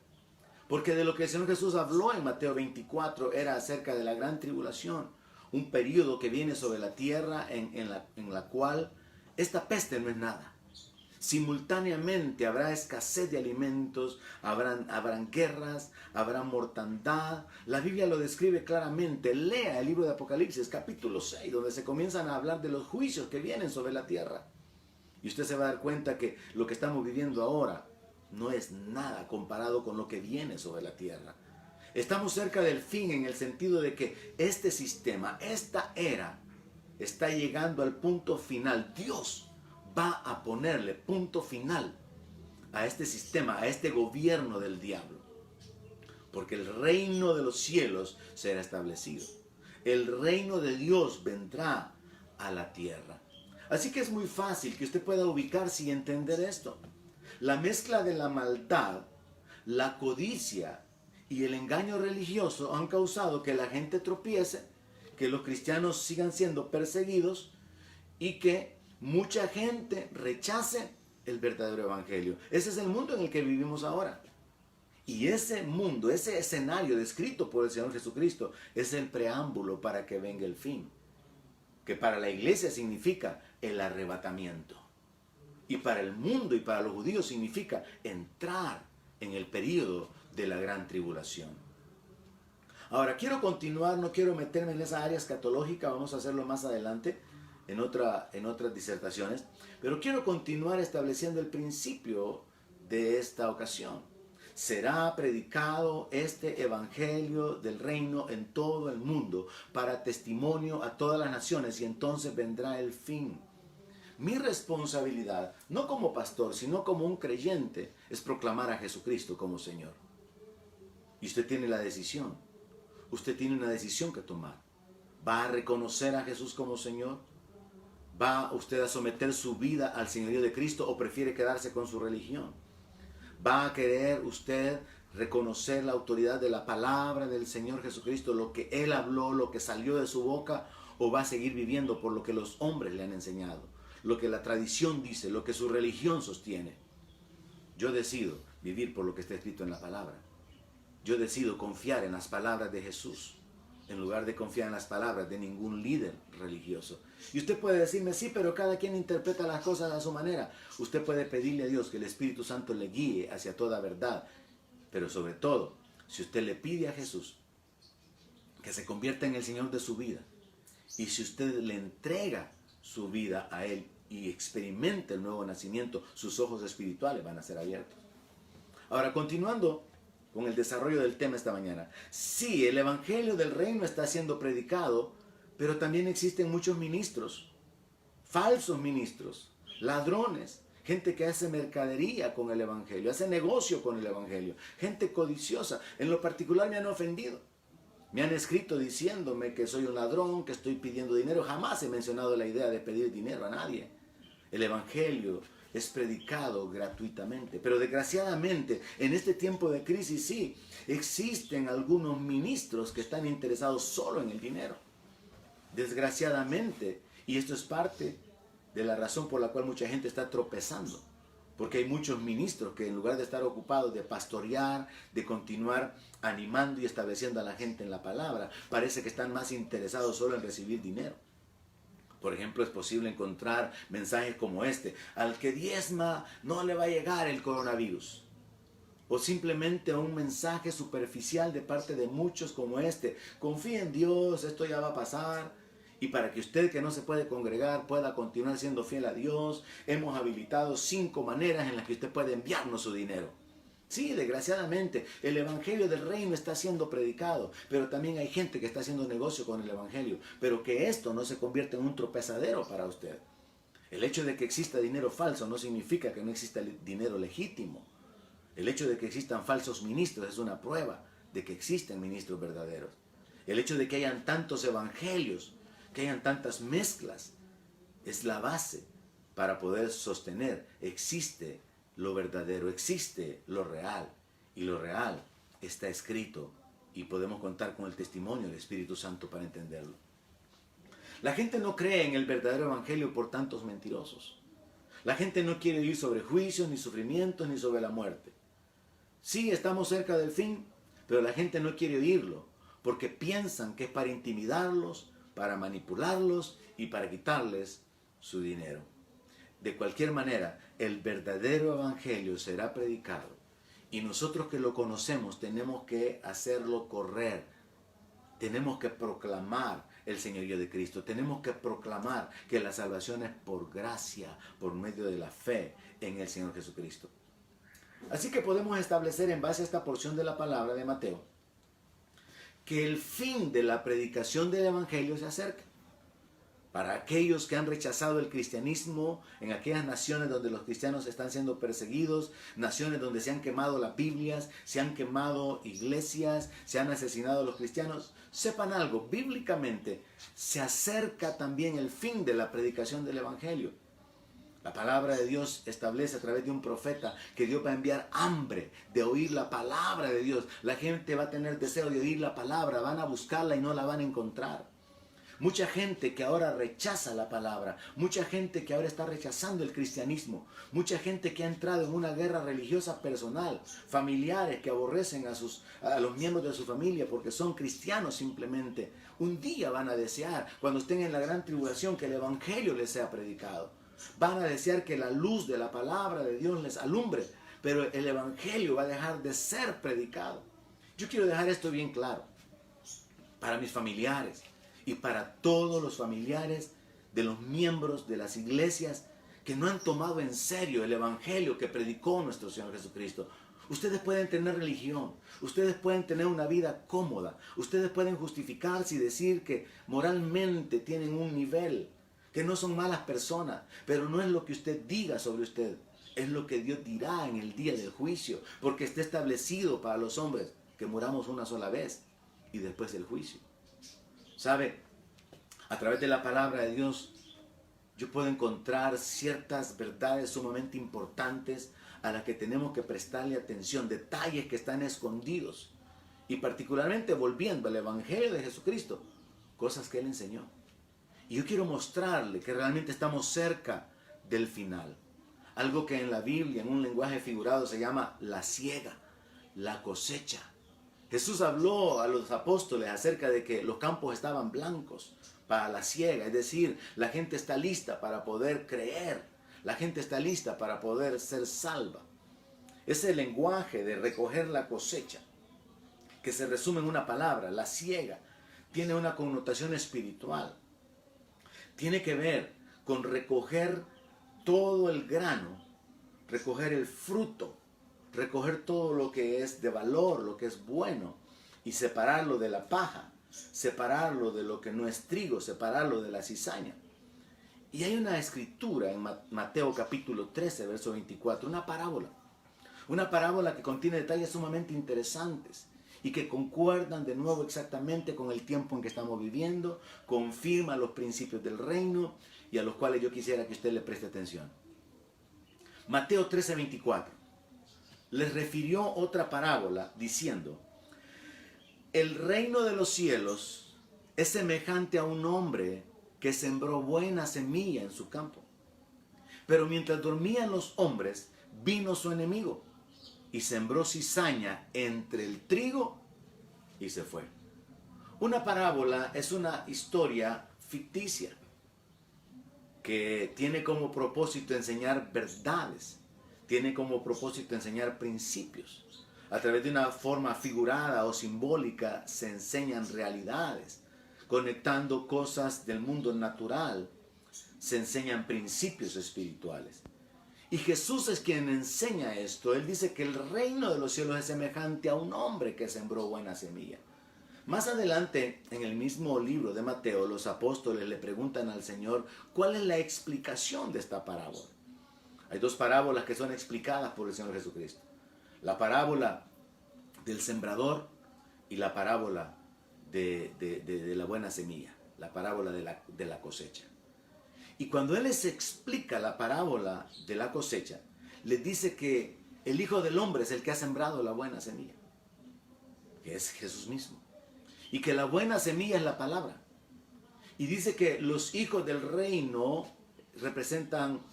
Porque de lo que el Señor Jesús habló en Mateo 24 era acerca de la gran tribulación, un periodo que viene sobre la tierra en la cual esta peste no es nada. Simultáneamente habrá escasez de alimentos, habrán guerras, habrá mortandad. La Biblia lo describe claramente. Lea el libro de Apocalipsis, capítulo 6, donde se comienzan a hablar de los juicios que vienen sobre la tierra. Y usted se va a dar cuenta que lo que estamos viviendo ahora no es nada comparado con lo que viene sobre la tierra. Estamos cerca del fin en el sentido de que este sistema, esta era, está llegando al punto final. Dios va a ponerle punto final a este sistema, a este gobierno del diablo. Porque el reino de los cielos será establecido. El reino de Dios vendrá a la tierra. Así que es muy fácil que usted pueda ubicarse y entender esto. La mezcla de la maldad, la codicia y el engaño religioso han causado que la gente tropiece, que los cristianos sigan siendo perseguidos y que mucha gente rechace el verdadero evangelio. Ese es el mundo en el que vivimos ahora. Y ese mundo, ese escenario descrito por el Señor Jesucristo, es el preámbulo para que venga el fin. Que para la iglesia significa el arrebatamiento. Y para el mundo y para los judíos significa entrar en el período de la gran tribulación. Ahora, quiero continuar, no quiero meterme en esa área escatológica, vamos a hacerlo más adelante en otras disertaciones, pero quiero continuar estableciendo el principio de esta ocasión. Será predicado este evangelio del reino en todo el mundo para testimonio a todas las naciones y entonces vendrá el fin. Mi responsabilidad, no como pastor, sino como un creyente, es proclamar a Jesucristo como Señor. Y usted tiene la decisión. Usted tiene una decisión que tomar. ¿Va a reconocer a Jesús como Señor? ¿Va usted a someter su vida al señorío de Cristo o prefiere quedarse con su religión? ¿Va a querer usted reconocer la autoridad de la palabra del Señor Jesucristo, lo que Él habló, lo que salió de su boca, o va a seguir viviendo por lo que los hombres le han enseñado, lo que la tradición dice, lo que su religión sostiene? Yo decido vivir por lo que está escrito en la palabra. Yo decido confiar en las palabras de Jesús, en lugar de confiar en las palabras de ningún líder religioso. Y usted puede decirme, sí, pero cada quien interpreta las cosas a su manera. Usted puede pedirle a Dios que el Espíritu Santo le guíe hacia toda verdad. Pero sobre todo, si usted le pide a Jesús que se convierta en el Señor de su vida, y si usted le entrega su vida a Él y experimenta el nuevo nacimiento, sus ojos espirituales van a ser abiertos. Ahora, continuando con el desarrollo del tema esta mañana. Sí, el evangelio del reino está siendo predicado, pero también existen muchos ministros, falsos ministros, ladrones, gente que hace mercadería con el evangelio, hace negocio con el evangelio, gente codiciosa. En lo particular me han ofendido. Me han escrito diciéndome que soy un ladrón, que estoy pidiendo dinero. Jamás he mencionado la idea de pedir dinero a nadie. El Evangelio es predicado gratuitamente. Pero desgraciadamente, en este tiempo de crisis, sí, existen algunos ministros que están interesados solo en el dinero. Desgraciadamente, y esto es parte de la razón por la cual mucha gente está tropezando. Porque hay muchos ministros que en lugar de estar ocupados de pastorear, de continuar animando y estableciendo a la gente en la palabra, parece que están más interesados solo en recibir dinero. Por ejemplo, es posible encontrar mensajes como este: al que diezma no le va a llegar el coronavirus. O simplemente un mensaje superficial de parte de muchos como este: confía en Dios, esto ya va a pasar. Y para que usted, que no se puede congregar, pueda continuar siendo fiel a Dios, hemos habilitado 5 maneras en las que usted puede enviarnos su dinero. Sí, desgraciadamente, el Evangelio del Reino está siendo predicado, pero también hay gente que está haciendo negocio con el Evangelio. Pero que esto no se convierta en un tropezadero para usted. El hecho de que exista dinero falso no significa que no exista dinero legítimo. El hecho de que existan falsos ministros es una prueba de que existen ministros verdaderos. El hecho de que hayan tantos evangelios, que hayan tantas mezclas, es la base para poder sostener: existe lo verdadero, existe lo real, y lo real está escrito y podemos contar con el testimonio del Espíritu Santo para entenderlo. La gente no cree en el verdadero evangelio por tantos mentirosos. La gente no quiere oír sobre juicios, ni sufrimientos, ni sobre la muerte. Sí, estamos cerca del fin, pero la gente no quiere oírlo porque piensan que es para intimidarlos, para manipularlos y para quitarles su dinero. De cualquier manera, el verdadero evangelio será predicado y nosotros que lo conocemos tenemos que hacerlo correr. Tenemos que proclamar el señorío de Cristo. Tenemos que proclamar que la salvación es por gracia, por medio de la fe en el Señor Jesucristo. Así que podemos establecer, en base a esta porción de la palabra de Mateo, que el fin de la predicación del evangelio se acerca. Para aquellos que han rechazado el cristianismo, en aquellas naciones donde los cristianos están siendo perseguidos, naciones donde se han quemado las Biblias, se han quemado iglesias, se han asesinado a los cristianos, sepan algo: bíblicamente se acerca también el fin de la predicación del evangelio. La palabra de Dios establece a través de un profeta que Dios va a enviar hambre de oír la palabra de Dios. La gente va a tener deseo de oír la palabra, van a buscarla y no la van a encontrar. Mucha gente que ahora rechaza la palabra, mucha gente que ahora está rechazando el cristianismo, mucha gente que ha entrado en una guerra religiosa personal, familiares que aborrecen a los miembros de su familia porque son cristianos simplemente. Un día van a desear, cuando estén en la gran tribulación, que el evangelio les sea predicado. Van a desear que la luz de la palabra de Dios les alumbre, pero el evangelio va a dejar de ser predicado. Yo quiero dejar esto bien claro para mis familiares y para todos los familiares de los miembros de las iglesias que no han tomado en serio el evangelio que predicó nuestro Señor Jesucristo. Ustedes pueden tener religión, ustedes pueden tener una vida cómoda, ustedes pueden justificarse y decir que moralmente tienen un nivel, que no son malas personas, pero no es lo que usted diga sobre usted, es lo que Dios dirá en el día del juicio, porque está establecido para los hombres que muramos una sola vez y después el juicio. ¿Sabe? A través de la palabra de Dios yo puedo encontrar ciertas verdades sumamente importantes a las que tenemos que prestarle atención, detalles que están escondidos, y particularmente volviendo al Evangelio de Jesucristo, cosas que Él enseñó. Y yo quiero mostrarle que realmente estamos cerca del final. Algo que en la Biblia, en un lenguaje figurado, se llama la siega, la cosecha. Jesús habló a los apóstoles acerca de que los campos estaban blancos para la siega, es decir, la gente está lista para poder creer, la gente está lista para poder ser salva. Ese lenguaje de recoger la cosecha, que se resume en una palabra, la siega, tiene una connotación espiritual. Tiene que ver con recoger todo el grano, recoger el fruto, recoger todo lo que es de valor, lo que es bueno, y separarlo de la paja, separarlo de lo que no es trigo, separarlo de la cizaña. Y hay una escritura en Mateo capítulo 13, verso 24, una parábola que contiene detalles sumamente interesantes y que concuerdan de nuevo exactamente con el tiempo en que estamos viviendo, confirman los principios del reino y a los cuales yo quisiera que usted le preste atención. Mateo 13:24 les refirió otra parábola diciendo: el reino de los cielos es semejante a un hombre que sembró buena semilla en su campo. Pero mientras dormían los hombres, vino su enemigo y sembró cizaña entre el trigo y se fue. Una parábola es una historia ficticia que tiene como propósito enseñar verdades, tiene como propósito enseñar principios. A través de una forma figurada o simbólica se enseñan realidades, conectando cosas del mundo natural, se enseñan principios espirituales. Y Jesús es quien enseña esto. Él dice que el reino de los cielos es semejante a un hombre que sembró buena semilla. Más adelante, en el mismo libro de Mateo, los apóstoles le preguntan al Señor cuál es la explicación de esta parábola. Hay dos parábolas que son explicadas por el Señor Jesucristo. La parábola del sembrador y la parábola de la buena semilla, la parábola de la cosecha. Y cuando Él les explica la parábola de la cosecha, les dice que el Hijo del Hombre es el que ha sembrado la buena semilla, que es Jesús mismo. Y que la buena semilla es la palabra. Y dice que los hijos del reino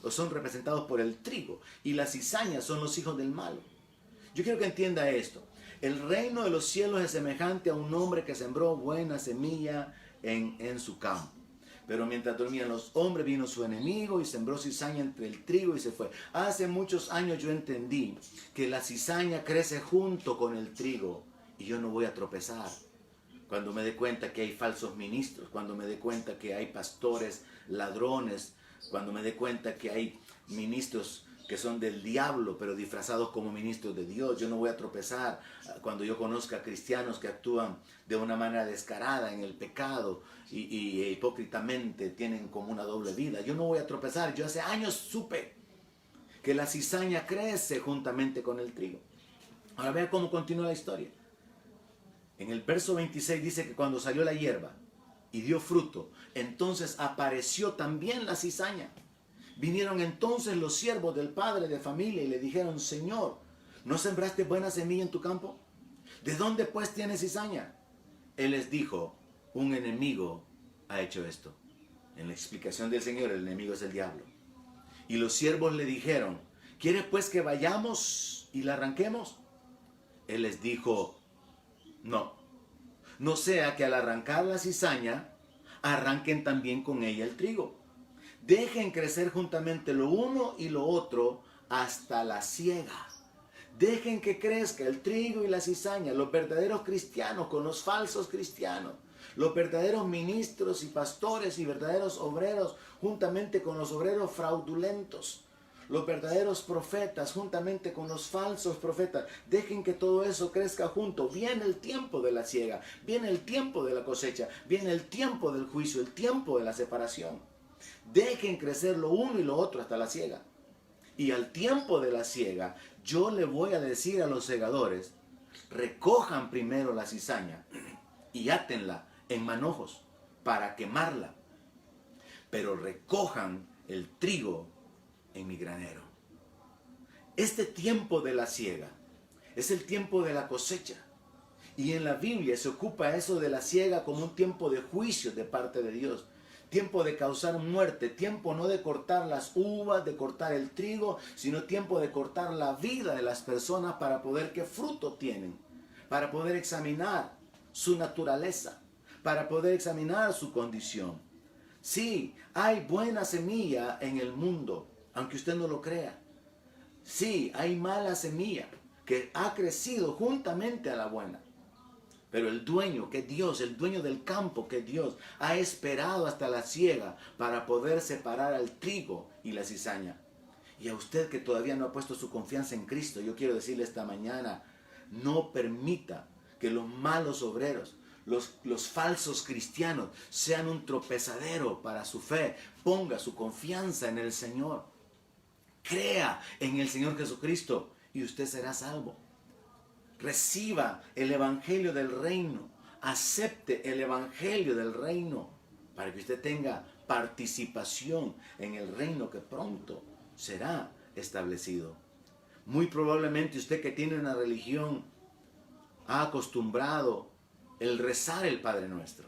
son representados por el trigo y las cizañas son los hijos del malo. Yo quiero que entienda esto. El reino de los cielos es semejante a un hombre que sembró buena semilla en su campo. Pero mientras dormían los hombres, vino su enemigo y sembró cizaña entre el trigo y se fue. Hace muchos años yo entendí que la cizaña crece junto con el trigo y yo no voy a tropezar. Cuando me dé cuenta que hay falsos ministros, cuando me dé cuenta que hay pastores ladrones, cuando me dé cuenta que hay ministros que son del diablo, pero disfrazados como ministros de Dios, yo no voy a tropezar. Cuando yo conozca a cristianos que actúan de una manera descarada en el pecado y hipócritamente tienen como una doble vida, yo no voy a tropezar. Yo hace años supe que la cizaña crece juntamente con el trigo. Ahora vea cómo continúa la historia. En el verso 26 dice que cuando salió la hierba y dio fruto, entonces apareció también la cizaña. Vinieron entonces los siervos del padre de familia y le dijeron: Señor, ¿no sembraste buena semilla en tu campo? ¿De dónde pues tienes cizaña? Él les dijo: un enemigo ha hecho esto. En la explicación del Señor, el enemigo es el diablo. Y los siervos le dijeron: ¿quieres pues que vayamos y la arranquemos? Él les dijo: no sea que al arrancar la cizaña, arranquen también con ella el trigo. Dejen crecer juntamente lo uno y lo otro hasta la siega. Dejen que crezca el trigo y la cizaña, los verdaderos cristianos con los falsos cristianos, los verdaderos ministros y pastores y verdaderos obreros juntamente con los obreros fraudulentos, los verdaderos profetas juntamente con los falsos profetas. Dejen que todo eso crezca junto. Viene el tiempo de la siega, viene el tiempo de la cosecha, viene el tiempo del juicio, el tiempo de la separación. Dejen crecer lo uno y lo otro hasta la siega. Y al tiempo de la siega, yo le voy a decir a los segadores: recojan primero la cizaña y átenla en manojos para quemarla, pero recojan el trigo en mi granero. Este tiempo de la siega es el tiempo de la cosecha. Y en la Biblia se ocupa eso de la siega como un tiempo de juicio de parte de Dios. Tiempo de causar muerte, tiempo no de cortar las uvas, de cortar el trigo, sino tiempo de cortar la vida de las personas para poder qué fruto tienen, para poder examinar su naturaleza, para poder examinar su condición. Sí, hay buena semilla en el mundo, aunque usted no lo crea. Sí, hay mala semilla que ha crecido juntamente a la buena. Pero el dueño, que es Dios, el dueño del campo, que es Dios, ha esperado hasta la siega para poder separar al trigo y la cizaña. Y a usted que todavía no ha puesto su confianza en Cristo, yo quiero decirle esta mañana: no permita que los malos obreros, los falsos cristianos, sean un tropezadero para su fe. Ponga su confianza en el Señor. Crea en el Señor Jesucristo y usted será salvo. Reciba el evangelio del reino. Acepte el evangelio del reino para que usted tenga participación en el reino que pronto será establecido. Muy probablemente usted, que tiene una religión, ha acostumbrado el rezar el Padre Nuestro.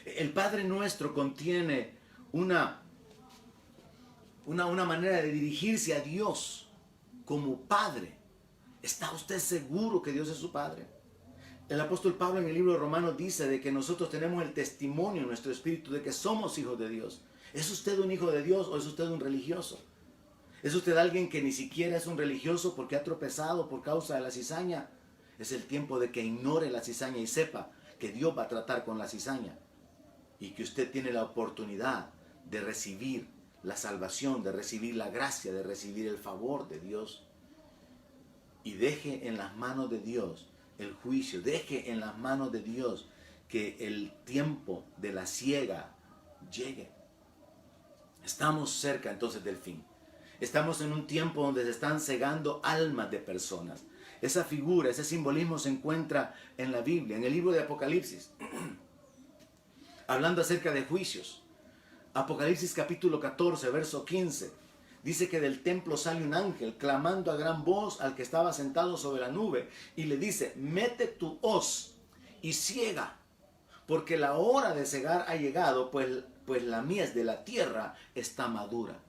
El Padre Nuestro contiene una manera de dirigirse a Dios como Padre. ¿Está usted seguro que Dios es su Padre? El apóstol Pablo en el libro de Romanos dice de que nosotros tenemos el testimonio en nuestro espíritu de que somos hijos de Dios. ¿Es usted un hijo de Dios o es usted un religioso? ¿Es usted alguien que ni siquiera es un religioso porque ha tropezado por causa de la cizaña? Es el tiempo de que ignore la cizaña y sepa que Dios va a tratar con la cizaña y que usted tiene la oportunidad de recibir la salvación, de recibir la gracia, de recibir el favor de Dios. Y deje en las manos de Dios el juicio, deje en las manos de Dios que el tiempo de la siega llegue. Estamos cerca entonces del fin. Estamos en un tiempo donde se están cegando almas de personas. Esa figura, ese simbolismo se encuentra en la Biblia, en el libro de Apocalipsis, hablando acerca de juicios. Apocalipsis capítulo 14, verso 15. Dice que del templo sale un ángel clamando a gran voz al que estaba sentado sobre la nube y le dice: mete tu hoz y ciega, porque la hora de cegar ha llegado, pues la mies de la tierra está madura.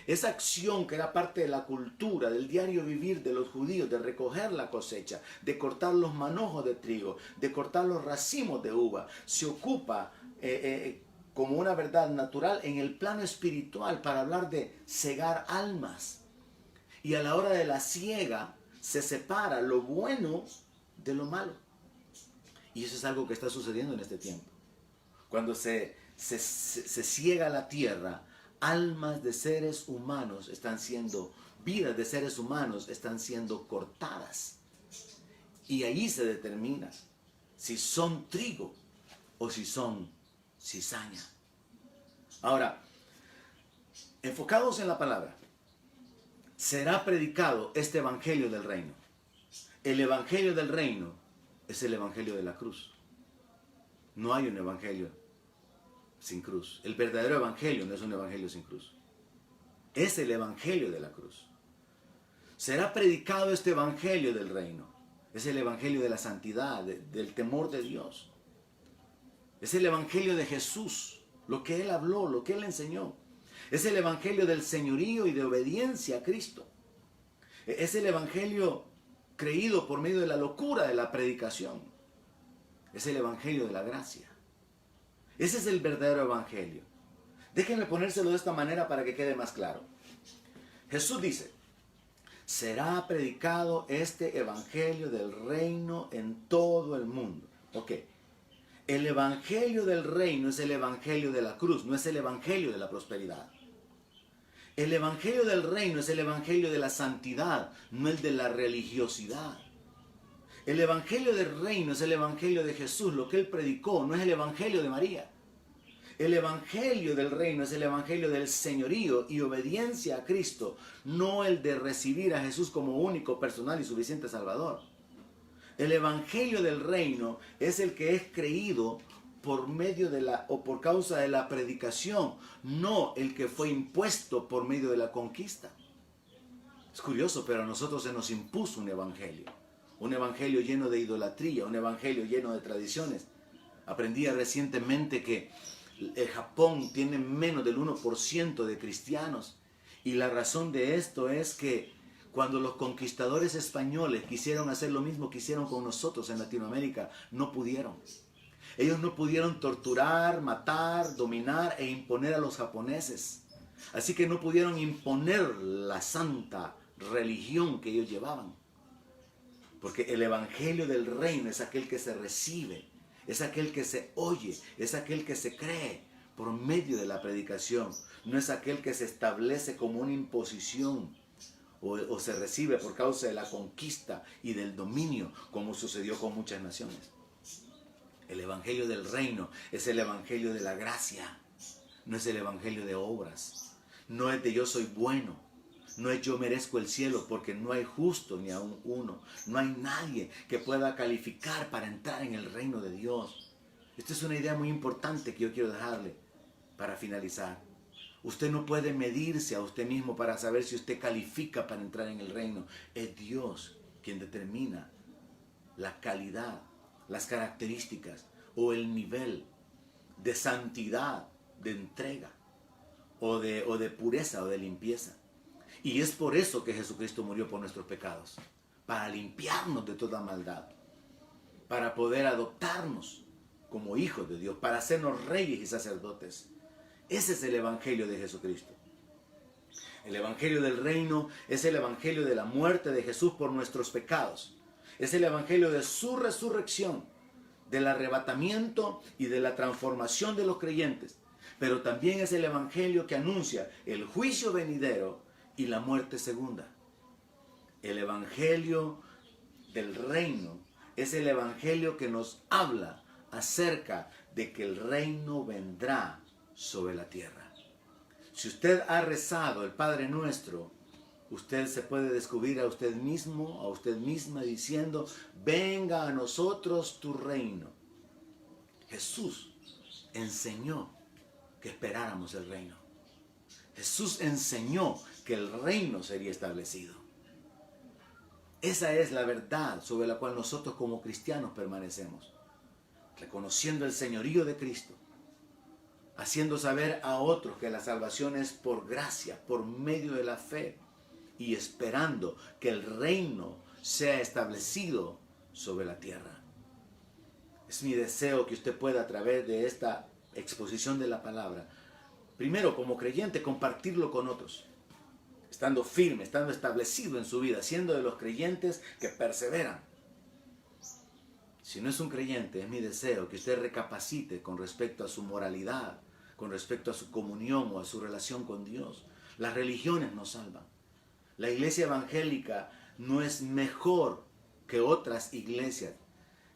Esa acción que era parte de la cultura, del diario vivir de los judíos, de recoger la cosecha, de cortar los manojos de trigo, de cortar los racimos de uva, se ocupa como una verdad natural en el plano espiritual para hablar de cegar almas. Y a la hora de la siega se separa lo bueno de lo malo. Y eso es algo que está sucediendo en este tiempo. Cuando se ciega la tierra, almas de seres humanos vidas de seres humanos están siendo cortadas. Y ahí se determina si son trigo o si son cizaña. Ahora, enfocados en la palabra, será predicado este evangelio del reino. El evangelio del reino es el evangelio de la cruz. No hay un evangelio sin cruz. El verdadero evangelio no es un evangelio sin cruz. Es el evangelio de la cruz. Será predicado este evangelio del reino. Es el evangelio de la santidad, del temor de Dios. Es el evangelio de Jesús, lo que Él habló, lo que Él enseñó. Es el evangelio del señorío y de obediencia a Cristo. Es el evangelio creído por medio de la locura de la predicación. Es el evangelio de la gracia. Ese es el verdadero evangelio. Déjenme ponérselo de esta manera para que quede más claro. Jesús dice: será predicado este evangelio del reino en todo el mundo. Ok. El evangelio del reino es el evangelio de la cruz, no es el evangelio de la prosperidad. El evangelio del reino es el evangelio de la santidad, no el de la religiosidad. El evangelio del reino es el evangelio de Jesús, lo que Él predicó, no es el evangelio de María. El evangelio del reino es el evangelio del señorío y obediencia a Cristo, no el de recibir a Jesús como único, personal y suficiente Salvador. El evangelio del reino es el que es creído por medio de por causa de la predicación, no el que fue impuesto por medio de la conquista. Es curioso, pero a nosotros se nos impuso un evangelio lleno de idolatría, un evangelio lleno de tradiciones. Aprendí recientemente que el Japón tiene menos del 1% de cristianos, y la razón de esto es que cuando los conquistadores españoles quisieron hacer lo mismo que hicieron con nosotros en Latinoamérica, no pudieron. Ellos no pudieron torturar, matar, dominar e imponer a los japoneses. Así que no pudieron imponer la santa religión que ellos llevaban. Porque el evangelio del reino es aquel que se recibe, es aquel que se oye, es aquel que se cree por medio de la predicación. No es aquel que se establece como una imposición o se recibe por causa de la conquista y del dominio, como sucedió con muchas naciones. El evangelio del reino es el evangelio de la gracia, no es el evangelio de obras, no es de yo soy bueno, No es yo merezco el cielo, porque no hay justo ni aun uno. No hay nadie que pueda calificar para entrar en el reino de Dios. Esta es una idea muy importante que yo quiero dejarle para finalizar. Usted no puede medirse a usted mismo para saber si usted califica para entrar en el reino. Es Dios quien determina la calidad, las características o el nivel de santidad, de entrega o de pureza o de limpieza. Y es por eso que Jesucristo murió por nuestros pecados, para limpiarnos de toda maldad, para poder adoptarnos como hijos de Dios, para hacernos reyes y sacerdotes. Ese es el evangelio de Jesucristo. El evangelio del reino es el evangelio de la muerte de Jesús por nuestros pecados. Es el evangelio de su resurrección, del arrebatamiento y de la transformación de los creyentes. Pero también es el evangelio que anuncia el juicio venidero y la muerte segunda. El evangelio del reino es el evangelio que nos habla acerca de que el reino vendrá sobre la tierra. Si usted ha rezado el Padre Nuestro, usted se puede descubrir a usted mismo, a usted misma diciendo: venga a nosotros tu reino. Jesús enseñó que esperáramos el reino. Jesús enseñó que el reino sería establecido. Esa es la verdad sobre la cual nosotros como cristianos permanecemos, reconociendo el señorío de Cristo, haciendo saber a otros que la salvación es por gracia, por medio de la fe, y esperando que el reino sea establecido sobre la tierra. Es mi deseo que usted pueda, a través de esta exposición de la palabra, primero como creyente, compartirlo con otros, estando firme, estando establecido en su vida, siendo de los creyentes que perseveran. Si no es un creyente, es mi deseo que usted recapacite con respecto a su moralidad, con respecto a su comunión o a su relación con Dios. Las religiones nos salvan. La iglesia evangélica no es mejor que otras iglesias.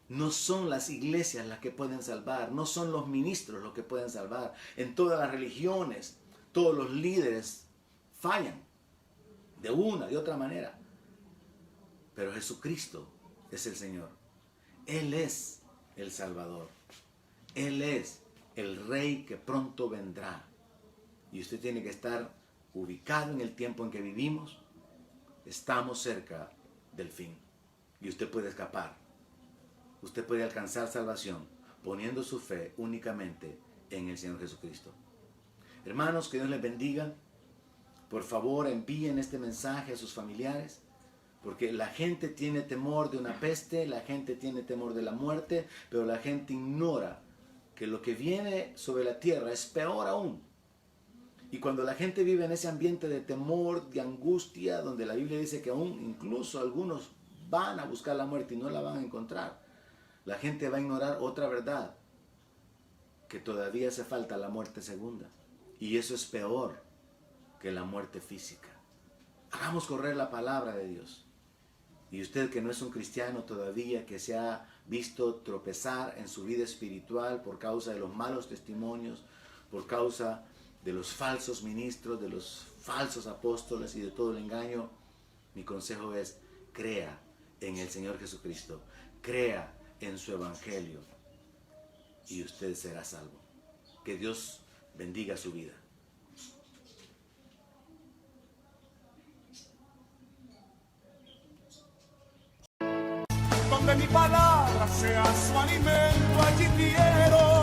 No son las iglesias las que pueden salvar, no son los ministros los que pueden salvar. En todas las religiones, todos los líderes fallan de una, de otra manera. Pero Jesucristo es el Señor. Él es el Salvador. Él es el Rey que pronto vendrá. Y usted tiene que estar ubicado en el tiempo en que vivimos. Estamos cerca del fin. Y usted puede escapar. Usted puede alcanzar salvación poniendo su fe únicamente en el Señor Jesucristo. Hermanos, que Dios les bendiga. Por favor, envíen este mensaje a sus familiares, porque la gente tiene temor de una peste, la gente tiene temor de la muerte, pero la gente ignora que lo que viene sobre la tierra es peor aún. Y cuando la gente vive en ese ambiente de temor, de angustia, donde la Biblia dice que aún incluso algunos van a buscar la muerte y no la van a encontrar, la gente va a ignorar otra verdad, que todavía hace falta la muerte segunda. Y eso es peor que la muerte física. Hagamos correr la palabra de Dios. Y usted que no es un cristiano todavía, que se ha visto tropezar en su vida espiritual por causa de los malos testimonios, por causa de los falsos ministros, de los falsos apóstoles y de todo el engaño, mi consejo es: crea en el Señor Jesucristo, crea en su evangelio y usted será salvo. Que Dios bendiga su vida. Donde mi palabra sea su alimento, allí quiero